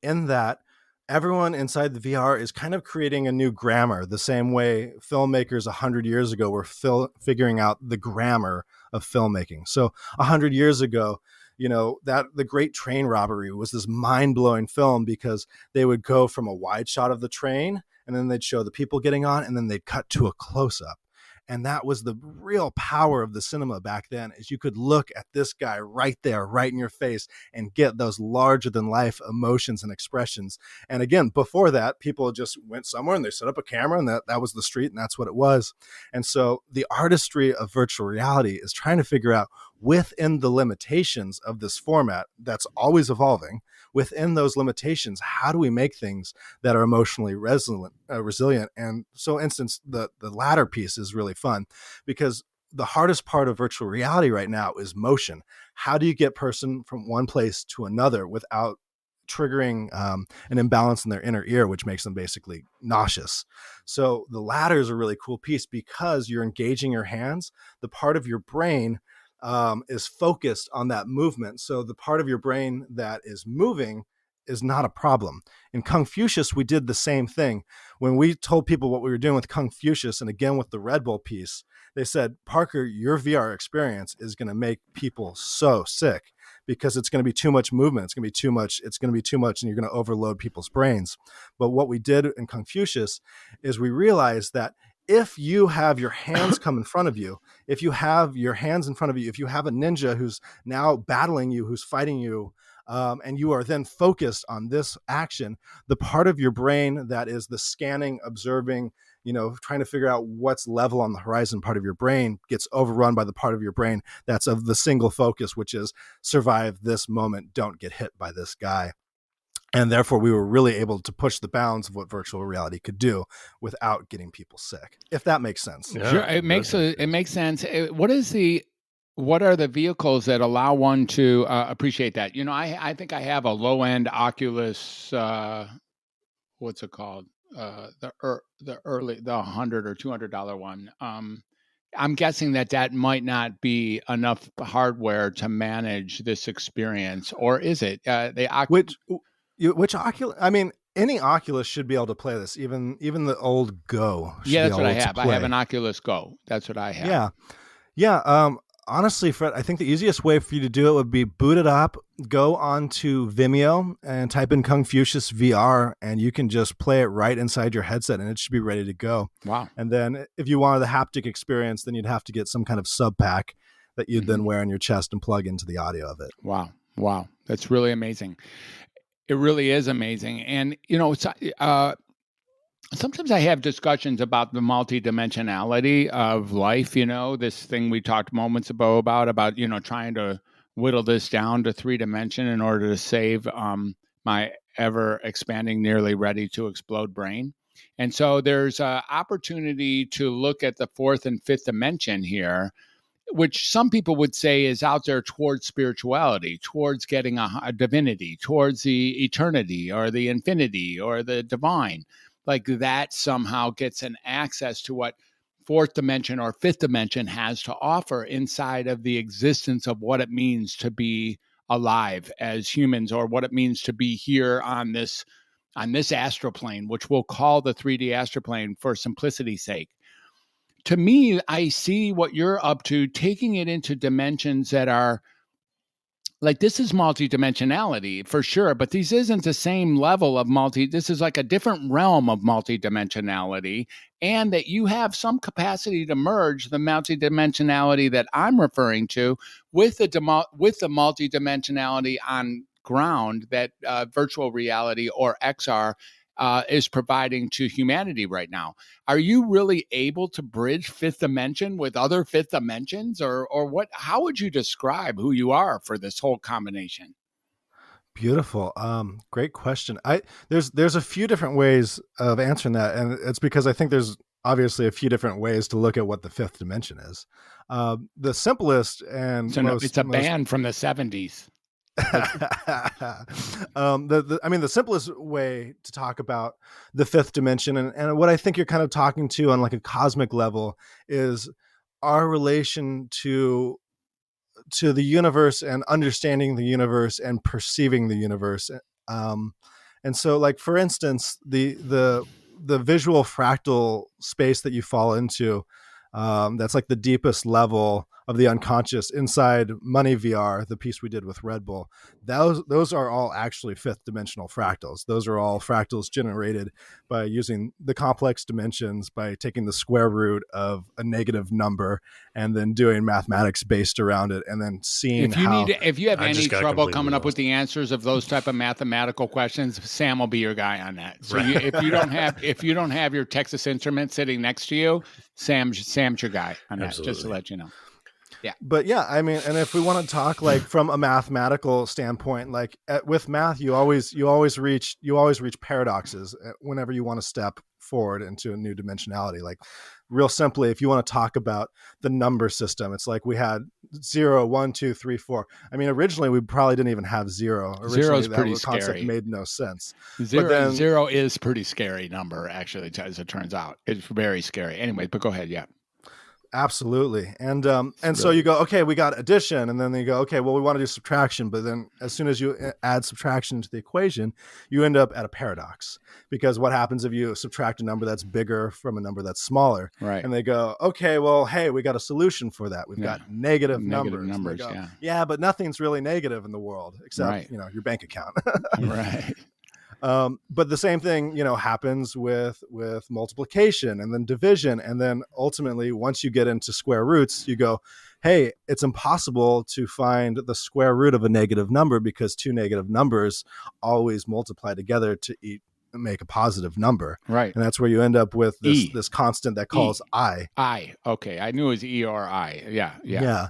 in that everyone inside the VR is kind of creating a new grammar, the same way filmmakers 100 years ago were figuring out the grammar of filmmaking. So 100 years ago, that the Great Train Robbery was this mind-blowing film because they would go from a wide shot of the train, and then they'd show the people getting on, and then they'd cut to a close-up. And that was the real power of the cinema back then, is you could look at this guy right there, right in your face, and get those larger than life emotions and expressions. And again, before that, people just went somewhere and they set up a camera, and that was the street, and that's what it was. And so the artistry of virtual reality is trying to figure out, within the limitations of this format that's always evolving, within those limitations, how do we make things that are emotionally resilient? And so, instance, the latter piece is really fun, because the hardest part of virtual reality right now is motion. How do you get person from one place to another without triggering an imbalance in their inner ear, which makes them basically nauseous? So the latter is a really cool piece, because you're engaging your hands, the part of your brain is focused on that movement. So the part of your brain that is moving is not a problem. In Confucius, we did the same thing. When we told people what we were doing with Confucius, and again with the Red Bull piece, they said, Parker, your VR experience is going to make people so sick because it's going to be too much movement. It's going to be too much. It's going to be too much, and you're going to overload people's brains. But what we did in Confucius is we realized that if you have your hands come in front of you, if you have your hands in front of you, if you have a ninja who's now battling you, who's fighting you, and you are then focused on this action, the part of your brain that is the scanning, observing, trying to figure out what's level on the horizon part of your brain gets overrun by the part of your brain that's of the single focus, which is survive this moment, don't get hit by this guy. And therefore, we were really able to push the bounds of what virtual reality could do without getting people sick, if that makes sense. Yeah, sure, it makes sense. What are the vehicles that allow one to appreciate that? I think I have a low end Oculus. What's it called? The $100 or $200 one. I'm guessing that might not be enough hardware to manage this experience, or is it? Which Oculus? I mean, any Oculus should be able to play this. Even the old Go. Yeah, that's what I have. I have an Oculus Go. That's what I have. Yeah. Honestly, Fred, I think the easiest way for you to do it would be boot it up, go onto Vimeo, and type in Confucius VR, and you can just play it right inside your headset, and it should be ready to go. Wow. And then if you wanted the haptic experience, then you'd have to get some kind of sub pack that you'd then wear on your chest and plug into the audio of it. Wow. That's really amazing. It really is amazing. And, sometimes I have discussions about the multidimensionality of life, this thing we talked moments ago about, trying to whittle this down to 3-dimension in order to save my ever expanding, nearly ready to explode brain. And so there's an opportunity to look at the 4th and 5th dimension here, which some people would say is out there towards spirituality, towards getting a divinity, towards the eternity or the infinity or the divine. Like that somehow gets an access to what 4th dimension or 5th dimension has to offer inside of the existence of what it means to be alive as humans, or what it means to be here on this astral plane, which we'll call the 3D astral plane for simplicity's sake. To me, I see what you're up to, taking it into dimensions that are like, this is multidimensionality for sure, but this isn't the same level of this is like a different realm of multidimensionality, and that you have some capacity to merge the multidimensionality that I'm referring to with the multidimensionality on ground that virtual reality or XR is providing to humanity right now. Are you really able to bridge 5th dimension with other 5th dimensions, or what? How would you describe who you are for this whole combination? Beautiful. Great question. There's a few different ways of answering that, and it's because I think there's obviously a few different ways to look at what the 5th dimension is. The simplest and it's a band from the 70s. The simplest way to talk about the 5th dimension, and what I think you're kind of talking to on like a cosmic level, is our relation to the universe and understanding the universe and perceiving the universe. And so, like, for instance, the visual fractal space that you fall into, that's like the deepest level of the unconscious inside Money VR, the piece we did with Red Bull. Those are all actually 5th dimensional fractals. Those are all fractals generated by using the complex dimensions, by taking the square root of a negative number and then doing mathematics based around it, and then seeing if you have any trouble coming up with the answers of those type of mathematical questions, Sam will be your guy on that. So if you don't have your Texas Instruments sitting next to you, Sam's your guy on that. Absolutely. Just to let you know. Yeah. But yeah, I mean, and if we want to talk like from a mathematical standpoint, like with math, you always reach paradoxes whenever you want to step forward into a new dimensionality. Like, real simply, if you want to talk about the number system, it's like we had 0, 1, 2, 3, 4. I mean, originally we probably didn't even have 0. Zero is pretty scary. Concept made no sense. Zero is pretty scary number, actually, as it turns out. It's very scary. Anyway, but go ahead. Yeah. Absolutely. And so you go, okay, we got addition. And then they go, okay, well, we want to do subtraction. But then as soon as you add subtraction to the equation, you end up at a paradox, because what happens if you subtract a number that's bigger from a number that's smaller? Right. And they go, okay, well, hey, we got a solution for that. We've got negative numbers. Go, yeah, but nothing's really negative in the world except, your bank account. Right. But the same thing, happens with multiplication and then division. And then ultimately, once you get into square roots, you go, hey, it's impossible to find the square root of a negative number, because two negative numbers always multiply together to make a positive number. Right. And that's where you end up with this constant that calls I. Okay. I knew it was E or I. Yeah.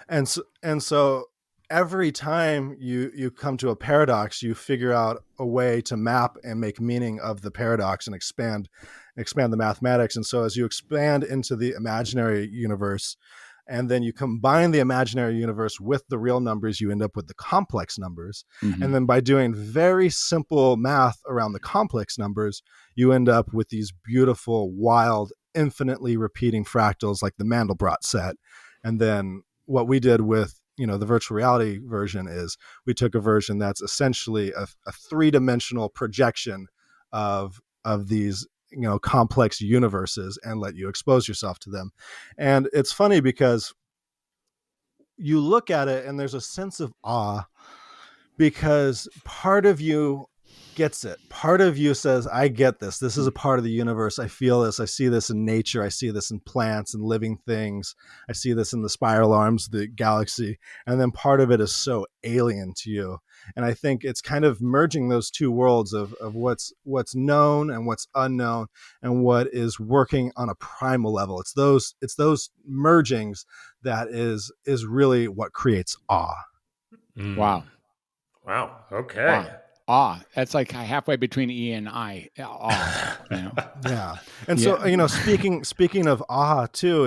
And so every time you come to a paradox, you figure out a way to map and make meaning of the paradox and expand the mathematics. And so as you expand into the imaginary universe, and then you combine the imaginary universe with the real numbers, you end up with the complex numbers. Mm-hmm. And then by doing very simple math around the complex numbers, you end up with these beautiful, wild, infinitely repeating fractals like the Mandelbrot set. And then what we did with the virtual reality version is we took a version that's essentially a three-dimensional projection of these complex universes, and let you expose yourself to them. And it's funny because you look at it and there's a sense of awe, because part of you gets it. Part of you says, I get this. This is a part of the universe. I feel this. I see this in nature. I see this in plants and living things. I see this in the spiral arms, the galaxy. And then part of it is so alien to you. And I think it's kind of merging those two worlds of what's known and what's unknown, and what is working on a primal level. It's those mergings that is really what creates awe. Mm. Wow. Okay. Wow. That's like halfway between E and I. Awe. Yeah. And so, speaking of awe too,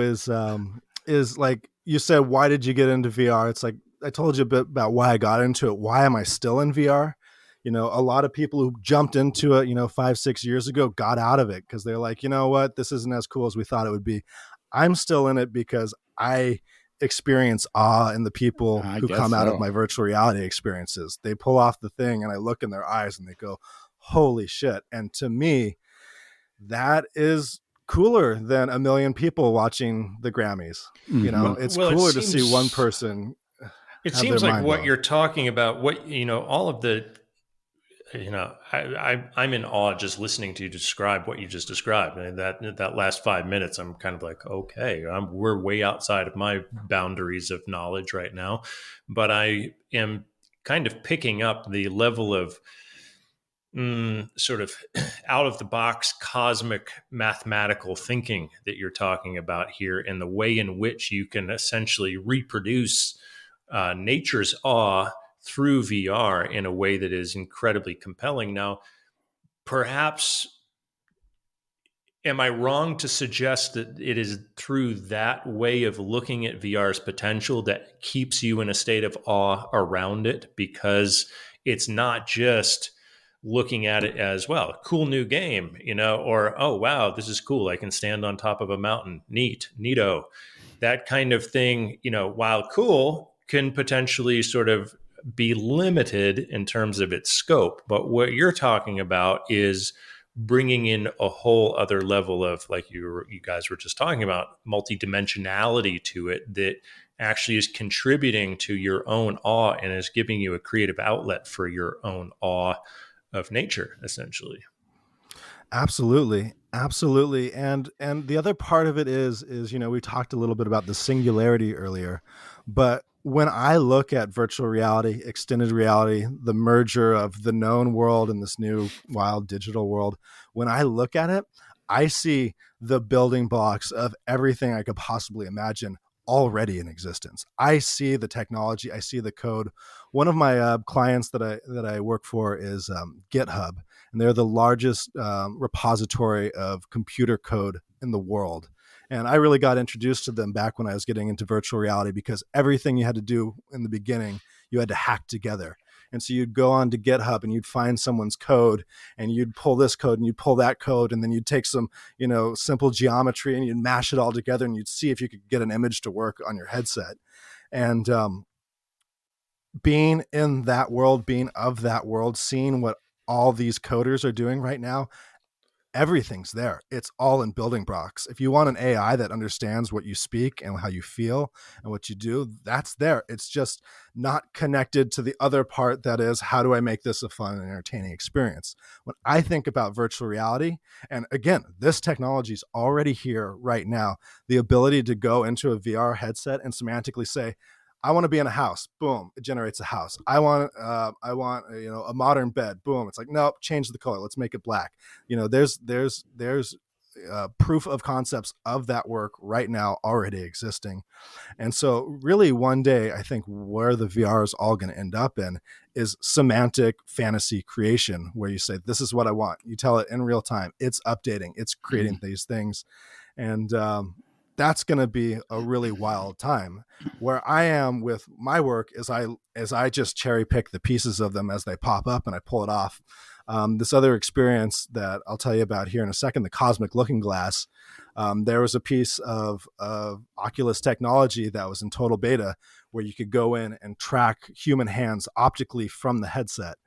is like you said, why did you get into VR? It's like, I told you a bit about why I got into it. Why am I still in VR? A lot of people who jumped into it, 5-6 years ago, got out of it because they're like, you know what, this isn't as cool as we thought it would be. I'm still in it because I experience awe in the people who come out of my virtual reality experiences. They pull off the thing and I look in their eyes and they go, holy shit. And to me, that is cooler than a million people watching the Grammys. Mm-hmm. It's cooler to see one person. It seems like what you're talking about, all of the, I'm in awe just listening to you describe what you just described. And that last 5 minutes, I'm kind of like, okay, we're way outside of my boundaries of knowledge right now. But I am kind of picking up the level of sort of out of the box cosmic mathematical thinking that you're talking about here, and the way in which you can essentially reproduce nature's awe through VR in a way that is incredibly compelling. Now, perhaps, am I wrong to suggest that it is through that way of looking at VR's potential that keeps you in a state of awe around it? Because it's not just looking at it as, well, cool new game, or, oh, wow, this is cool. I can stand on top of a mountain. Neato. That kind of thing, while cool, can potentially sort of be limited in terms of its scope. But what you're talking about is bringing in a whole other level of, like you guys were just talking about, multidimensionality to it that actually is contributing to your own awe and is giving you a creative outlet for your own awe of nature, essentially. Absolutely. And the other part of it is, we talked a little bit about the singularity earlier, but when I look at virtual reality, extended reality, the merger of the known world and this new wild digital world, when I look at it, I see the building blocks of everything I could possibly imagine already in existence. I see the technology. I see the code. One of my clients that I work for is GitHub, and they're the largest repository of computer code in the world. And I really got introduced to them back when I was getting into virtual reality, because everything you had to do in the beginning, you had to hack together. And so you'd go on to GitHub and you'd find someone's code, and you'd pull this code and you'd pull that code. And then you'd take some, simple geometry and you'd mash it all together, and you'd see if you could get an image to work on your headset. And being in that world, being of that world, seeing what all these coders are doing right now, everything's there. It's all in building blocks. If you want an AI that understands what you speak and how you feel and what you do, that's there. It's just not connected to the other part, that is, how do I make this a fun and entertaining experience? When I think about virtual reality, and again, this technology is already here right now, the ability to go into a VR headset and semantically say, I want to be in a house. Boom, it generates a house. I want a modern bed. Boom, it's like, nope, change the color. Let's make it black. There's proof of concepts of that work right now already existing. And so really one day, I think where the VR is all going to end up in is semantic fantasy creation, where you say, this is what I want. You tell it in real time. It's updating. It's creating these things. And that's going to be a really wild time. Where I am with my work is I just cherry pick the pieces of them as they pop up and I pull it off. This other experience that I'll tell you about here in a second, the cosmic looking glass, there was a piece of Oculus technology that was in total beta where you could go in and track human hands optically from the headset.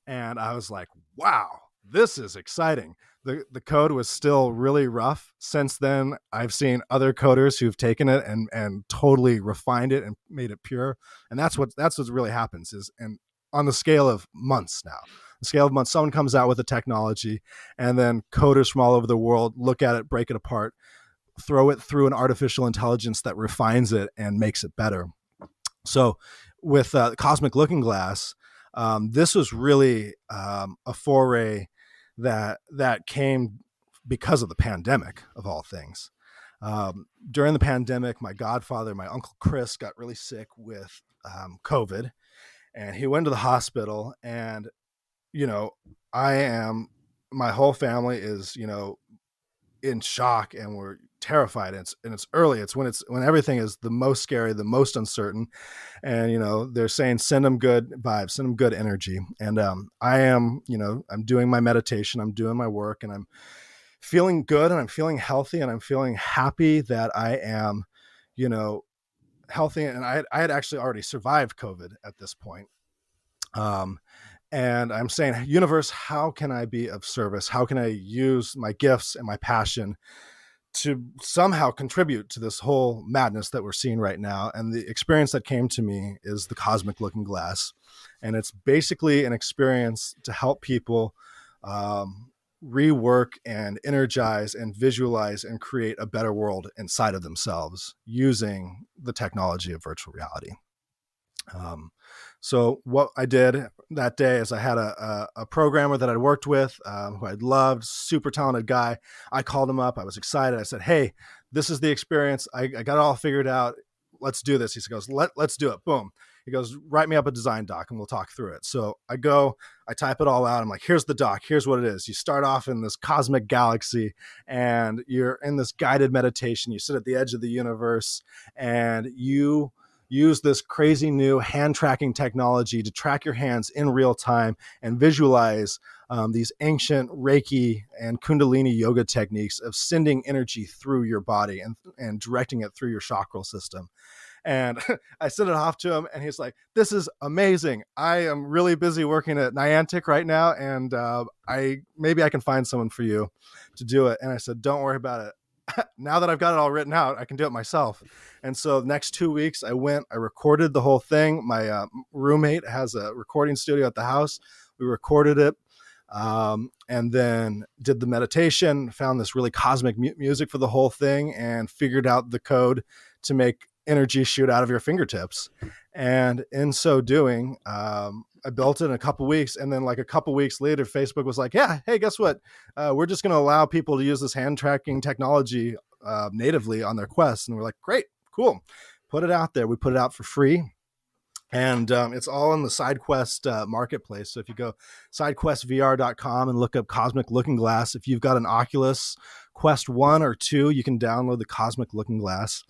And I was like, wow, this is exciting. The code was still really rough. Since then, I've seen other coders who've taken it and totally refined it and made it pure. And that's what really happens is, and on the scale of months now, someone comes out with a technology, and then coders from all over the world look at it, break it apart, throw it through an artificial intelligence that refines it and makes it better. So with Cosmic Looking Glass, this was really a foray that came because of the pandemic, of all things. During the pandemic, my godfather, my Uncle Chris, got really sick with COVID, and he went to the hospital. And my whole family is in shock, and we're terrified. It's early. It's when everything is the most scary, the most uncertain. And, they're saying, send them good vibes, send them good energy. And I am, I'm doing my meditation, I'm doing my work, and I'm feeling good, and I'm feeling healthy, and I'm feeling happy that I am, healthy. And I had actually already survived COVID at this point. And I'm saying, universe, how can I be of service? How can I use my gifts and my passion to somehow contribute to this whole madness that we're seeing right now? And the experience that came to me is the Cosmic Looking Glass. And it's basically an experience to help people rework and energize and visualize and create a better world inside of themselves using the technology of virtual reality. So what I did that day is I had a programmer that I'd worked with, who I'd loved, super talented guy. I called him up. I was excited. I said, hey, this is the experience. I got it all figured out. Let's do this. He goes, let's do it. Boom. He goes, write me up a design doc and we'll talk through it. So I type it all out. I'm like, here's the doc. Here's what it is. You start off in this cosmic galaxy, and you're in this guided meditation. You sit at the edge of the universe, and you use this crazy new hand tracking technology to track your hands in real time and visualize these ancient Reiki and Kundalini yoga techniques of sending energy through your body and directing it through your chakral system. And I sent it off to him, and he's like, this is amazing. I am really busy working at Niantic right now, and maybe I can find someone for you to do it. And I said, don't worry about it. Now that I've got it all written out, I can do it myself. And so the next 2 weeks I recorded the whole thing. My roommate has a recording studio at the house. We recorded it, and then did the meditation, found this really cosmic music for the whole thing, and figured out the code to make energy shoot out of your fingertips. And in so doing, I built it in a couple weeks. And then like a couple weeks later, Facebook was like, yeah, hey, guess what? We're just going to allow people to use this hand tracking technology natively on their Quest. And we're like, great, cool. Put it out there. We put it out for free. And it's all in the SideQuest marketplace. So if you go sidequestvr.com and look up Cosmic Looking Glass, if you've got an Oculus Quest 1 or 2, you can download the Cosmic Looking Glass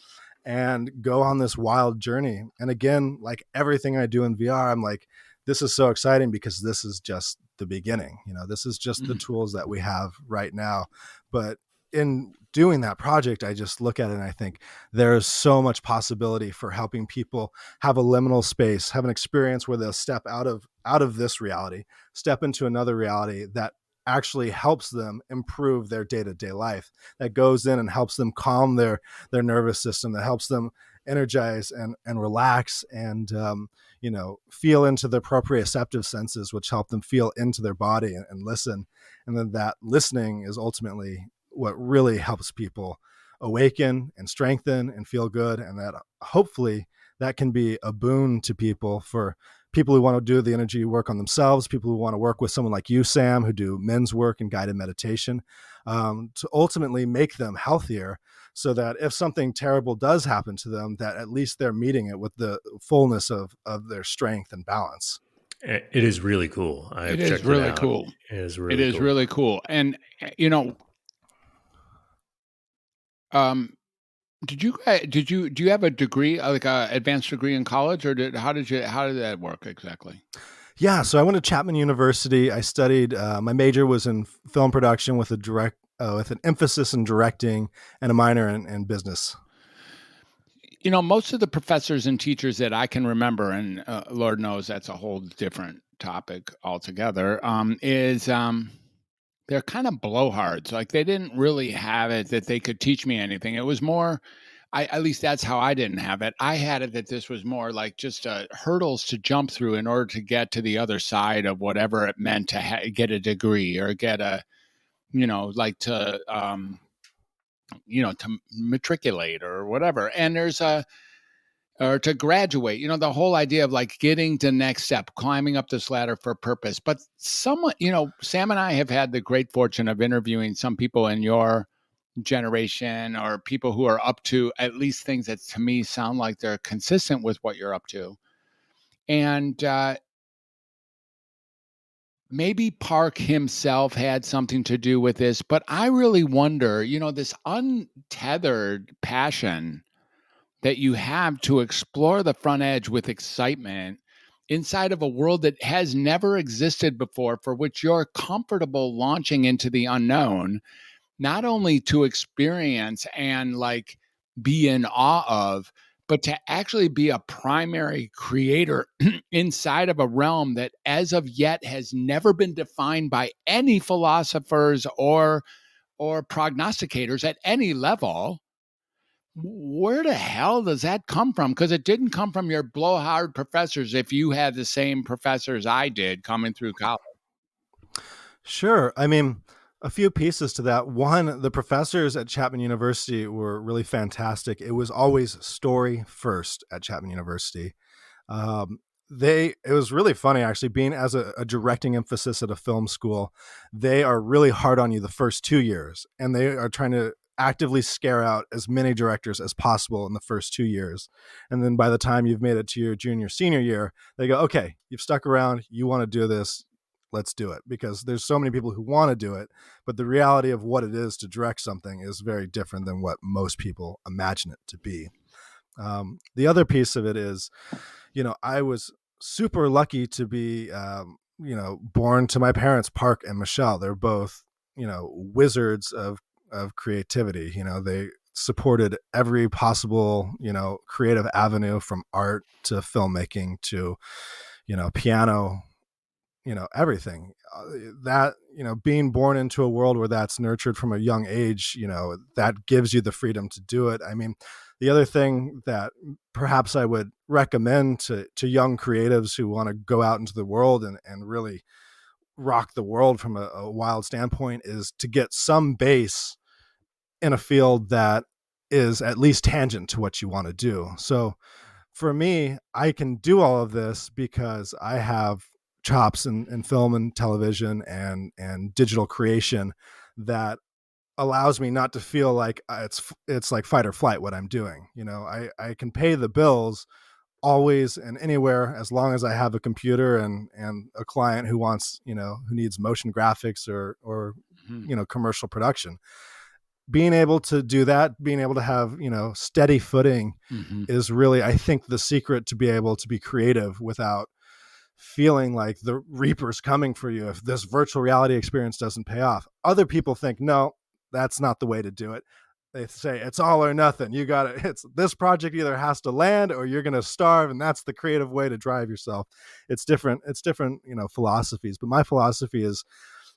and go on this wild journey. And again, like everything I do in VR, I'm like, this is so exciting because this is just the beginning. This is just the tools that we have right now. But in doing that project, I just look at it and I think there's so much possibility for helping people have a liminal space, have an experience where they'll step out of this reality, step into another reality that actually helps them improve their day-to-day life, that goes in and helps them calm their nervous system, that helps them energize and relax and feel into the proprioceptive senses, which help them feel into their body and listen. And then that listening is ultimately what really helps people awaken and strengthen and feel good. And that hopefully that can be a boon to people, for people who want to do the energy work on themselves, people who want to work with someone like you, Sam, who do men's work and guided meditation, to ultimately make them healthier, so that if something terrible does happen to them, that at least they're meeting it with the fullness of their strength and balance. It is really cool. It is really cool. It is really cool. And, do you have a degree, like a advanced degree in college, or how did that work exactly? Yeah. So I went to Chapman University. I studied, my major was in film production with an emphasis in directing and a minor in business. Most of the professors and teachers that I can remember, and Lord knows that's a whole different topic altogether, they're kind of blowhards. Like, they didn't really have it that they could teach me anything. It was more, at least that's how I didn't have it. I had it that this was more like just hurdles to jump through in order to get to the other side of whatever it meant to get a degree or get to matriculate or whatever. And or to graduate, the whole idea of like getting the next step, climbing up this ladder for purpose. But Sam and I have had the great fortune of interviewing some people in your generation, or people who are up to at least things that to me sound like they're consistent with what you're up to. And maybe Park himself had something to do with this, but I really wonder, this untethered passion that you have to explore the front edge with excitement inside of a world that has never existed before, for which you're comfortable launching into the unknown, not only to experience and like be in awe of, but to actually be a primary creator inside of a realm that as of yet has never been defined by any philosophers or prognosticators at any level. Where the hell does that come from? Because it didn't come from your blowhard professors, if you had the same professors I did coming through college. Sure. I mean, a few pieces to that. One, the professors at Chapman University were really fantastic. It was always story first at Chapman University. It was really funny, actually, being as a directing emphasis at a film school. They are really hard on you the first 2 years, and they are trying to actively scare out as many directors as possible in the first 2 years. And then by the time you've made it to your junior, senior year, they go, okay, you've stuck around, you want to do this, let's do it. Because there's so many people who want to do it, but the reality of what it is to direct something is very different than what most people imagine it to be. The other piece of it is, I was super lucky to be, born to my parents, Park and Michelle. They're both, wizards of creativity. They supported every possible, creative avenue, from art to filmmaking to, piano, everything. That, being born into a world where that's nurtured from a young age, that gives you the freedom to do it. I mean, the other thing that perhaps I would recommend to young creatives who want to go out into the world and really rock the world from a wild standpoint is to get some base in a field that is at least tangent to what you want to do. So for me, I can do all of this because I have chops in film and television and digital creation that allows me not to feel like it's like fight or flight what I'm doing. I can pay the bills always and anywhere as long as I have a computer and a client who wants, who needs motion graphics or commercial production. Being able to do that, being able to have, steady footing is really, I think, the secret to be able to be creative without feeling like the reaper's coming for you if this virtual reality experience doesn't pay off. Other people think, no, that's not the way to do it. They say it's all or nothing. It's this project either has to land or you're going to starve. And that's the creative way to drive yourself. It's different, philosophies, but my philosophy is,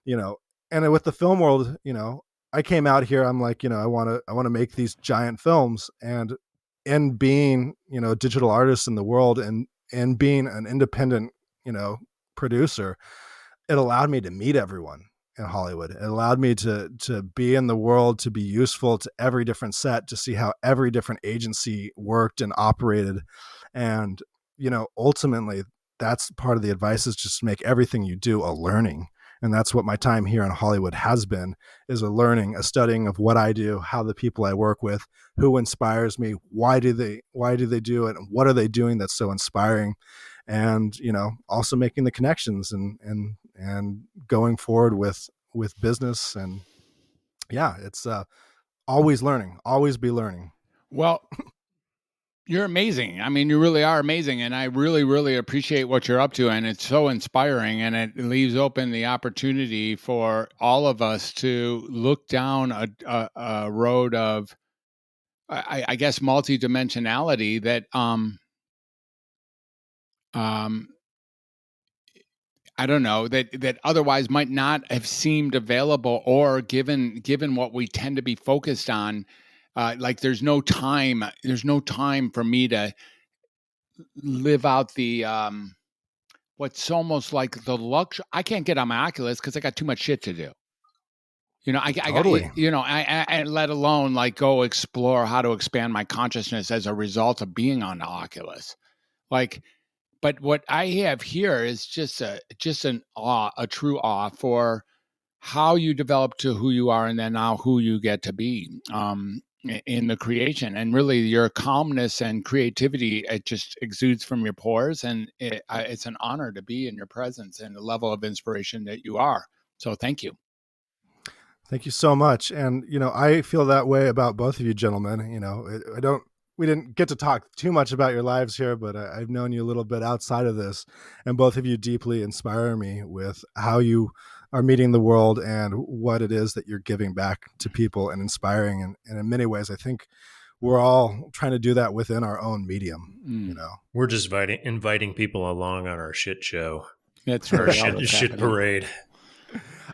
and with the film world, I came out here, I'm like, I want to make these giant films, and in being, a digital artist in the world and being an independent, producer, it allowed me to meet everyone in Hollywood. It allowed me to be in the world, to be useful to every different set, to see how every different agency worked and operated. And, ultimately that's part of the advice, is just make everything you do a learning. And that's what my time here in Hollywood has been, is a learning, a studying of what I do, how the people I work with, who inspires me, why do they do it, and what are they doing that's so inspiring, and also making the connections and going forward with business. And it's always learning, always be learning. Well, you're amazing. I mean, you really are amazing. And I really, really appreciate what you're up to. And it's so inspiring. And it leaves open the opportunity for all of us to look down a road of, I guess, multidimensionality that, I don't know, that otherwise might not have seemed available, or given what we tend to be focused on. Like there's no time for me to live out the what's almost like the luxury. I can't get on my Oculus because I got too much shit to do. I Totally. I let alone like go explore how to expand my consciousness as a result of being on the Oculus. Like, but what I have here is just an awe, a true awe for how you develop to who you are, and then now who you get to be in the creation. And really your calmness and creativity, it just exudes from your pores, and it's an honor to be in your presence and the level of inspiration that you are. So thank you. Thank you so much. And, I feel that way about both of you gentlemen. We didn't get to talk too much about your lives here, but I've known you a little bit outside of this, and both of you deeply inspire me with how you are meeting the world and what it is that you're giving back to people and inspiring. And in many ways, I think we're all trying to do that within our own medium. We're just inviting people along on our shit show. That's our shit parade.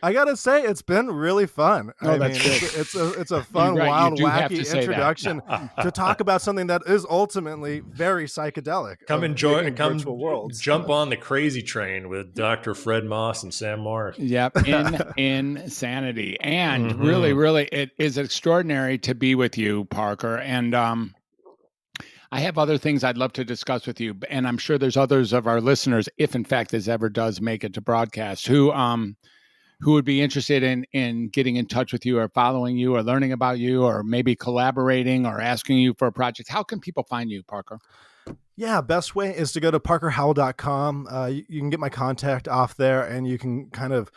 I gotta say, it's been really fun. It's a fun, right, wild, wacky introduction to talk about something that is ultimately very psychedelic. Come enjoy, virtual worlds. Jump on the crazy train with Dr. Fred Moss and Sam Morris. Yep, in Sanity. And really, really, it is extraordinary to be with you, Parker. And I have other things I'd love to discuss with you, and I'm sure there's others of our listeners, if in fact this ever does make it to broadcast, who would be interested in getting in touch with you, or following you, or learning about you, or maybe collaborating, or asking you for a project. How can people find you, Parker? Yeah, best way is to go to parkerhowell.com. You can get my contact off there, and you can kind of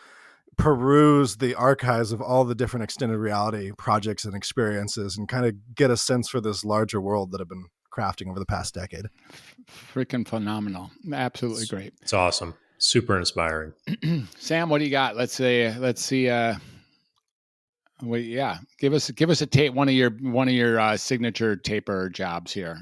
peruse the archives of all the different extended reality projects and experiences, and kind of get a sense for this larger world that I've been crafting over the past decade. Freaking phenomenal. Absolutely great. It's awesome. Super inspiring. Sam, what do you got? Let's see. Give us a tape. One of your signature taper jobs here.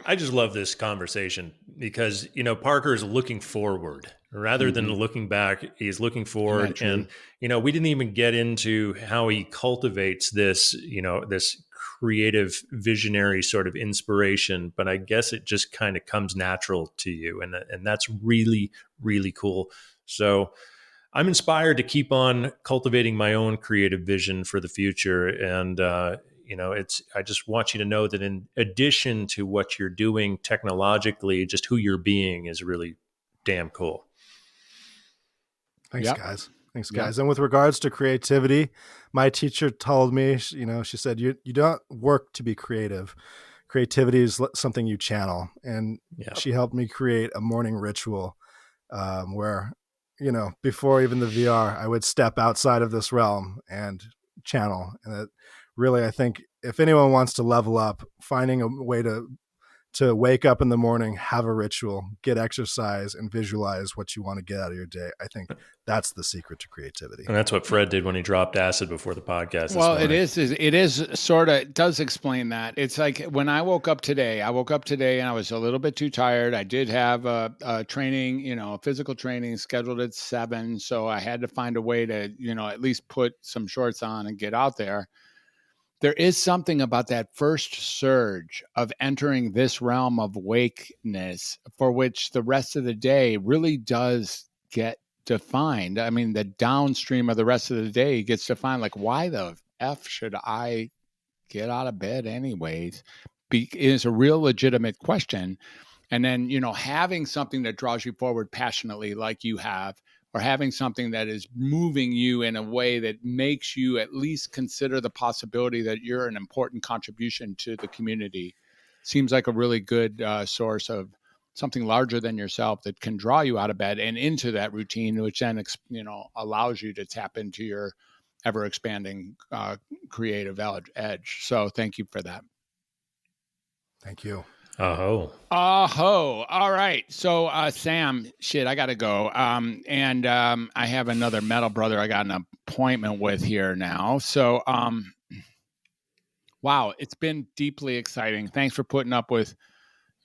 I just love this conversation because Parker is looking forward rather than looking back. He's looking forward, and we didn't even get into how he cultivates this this creative visionary sort of inspiration, but I guess it just kind of comes natural to you, and that's really, really cool. So I'm inspired to keep on cultivating my own creative vision for the future, and I just want you to know that in addition to what you're doing technologically, just who you're being is really damn cool. Thanks, guys. Thanks, guys. And with regards to creativity, my teacher told me, she said, you don't work to be creative. Creativity is something you channel. And she helped me create a morning ritual where, before even the VR, I would step outside of this realm and channel. And it really, I think if anyone wants to level up, finding a way to to wake up in the morning, have a ritual, get exercise, and visualize what you want to get out of your day. I think that's the secret to creativity. And that's what Fred did when he dropped acid before the podcast. Well, it is sort of, it does explain that. It's like when I woke up today and I was a little bit too tired. I did have a training, physical training scheduled at 7. So I had to find a way to, at least put some shorts on and get out there. There is something about that first surge of entering this realm of wakeness for which the rest of the day really does get defined. I mean, the downstream of the rest of the day gets defined. Like, why the F should I get out of bed anyways? Is a real legitimate question. And then, having something that draws you forward passionately like you have, or having something that is moving you in a way that makes you at least consider the possibility that you're an important contribution to the community, seems like a really good source of something larger than yourself that can draw you out of bed and into that routine, which then, allows you to tap into your ever expanding creative edge. So thank you for that. Thank you. All right. So, Sam, I got to go. And I have another metal brother I got an appointment with here now. So, wow, it's been deeply exciting. Thanks for putting up with,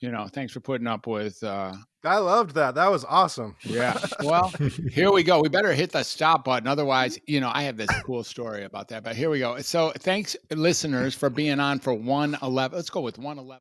I loved that. That was awesome. Yeah. Well, here we go. We better hit the stop button. Otherwise, I have this cool story about that, but here we go. So thanks, listeners, for being on for 111. Let's go with 111.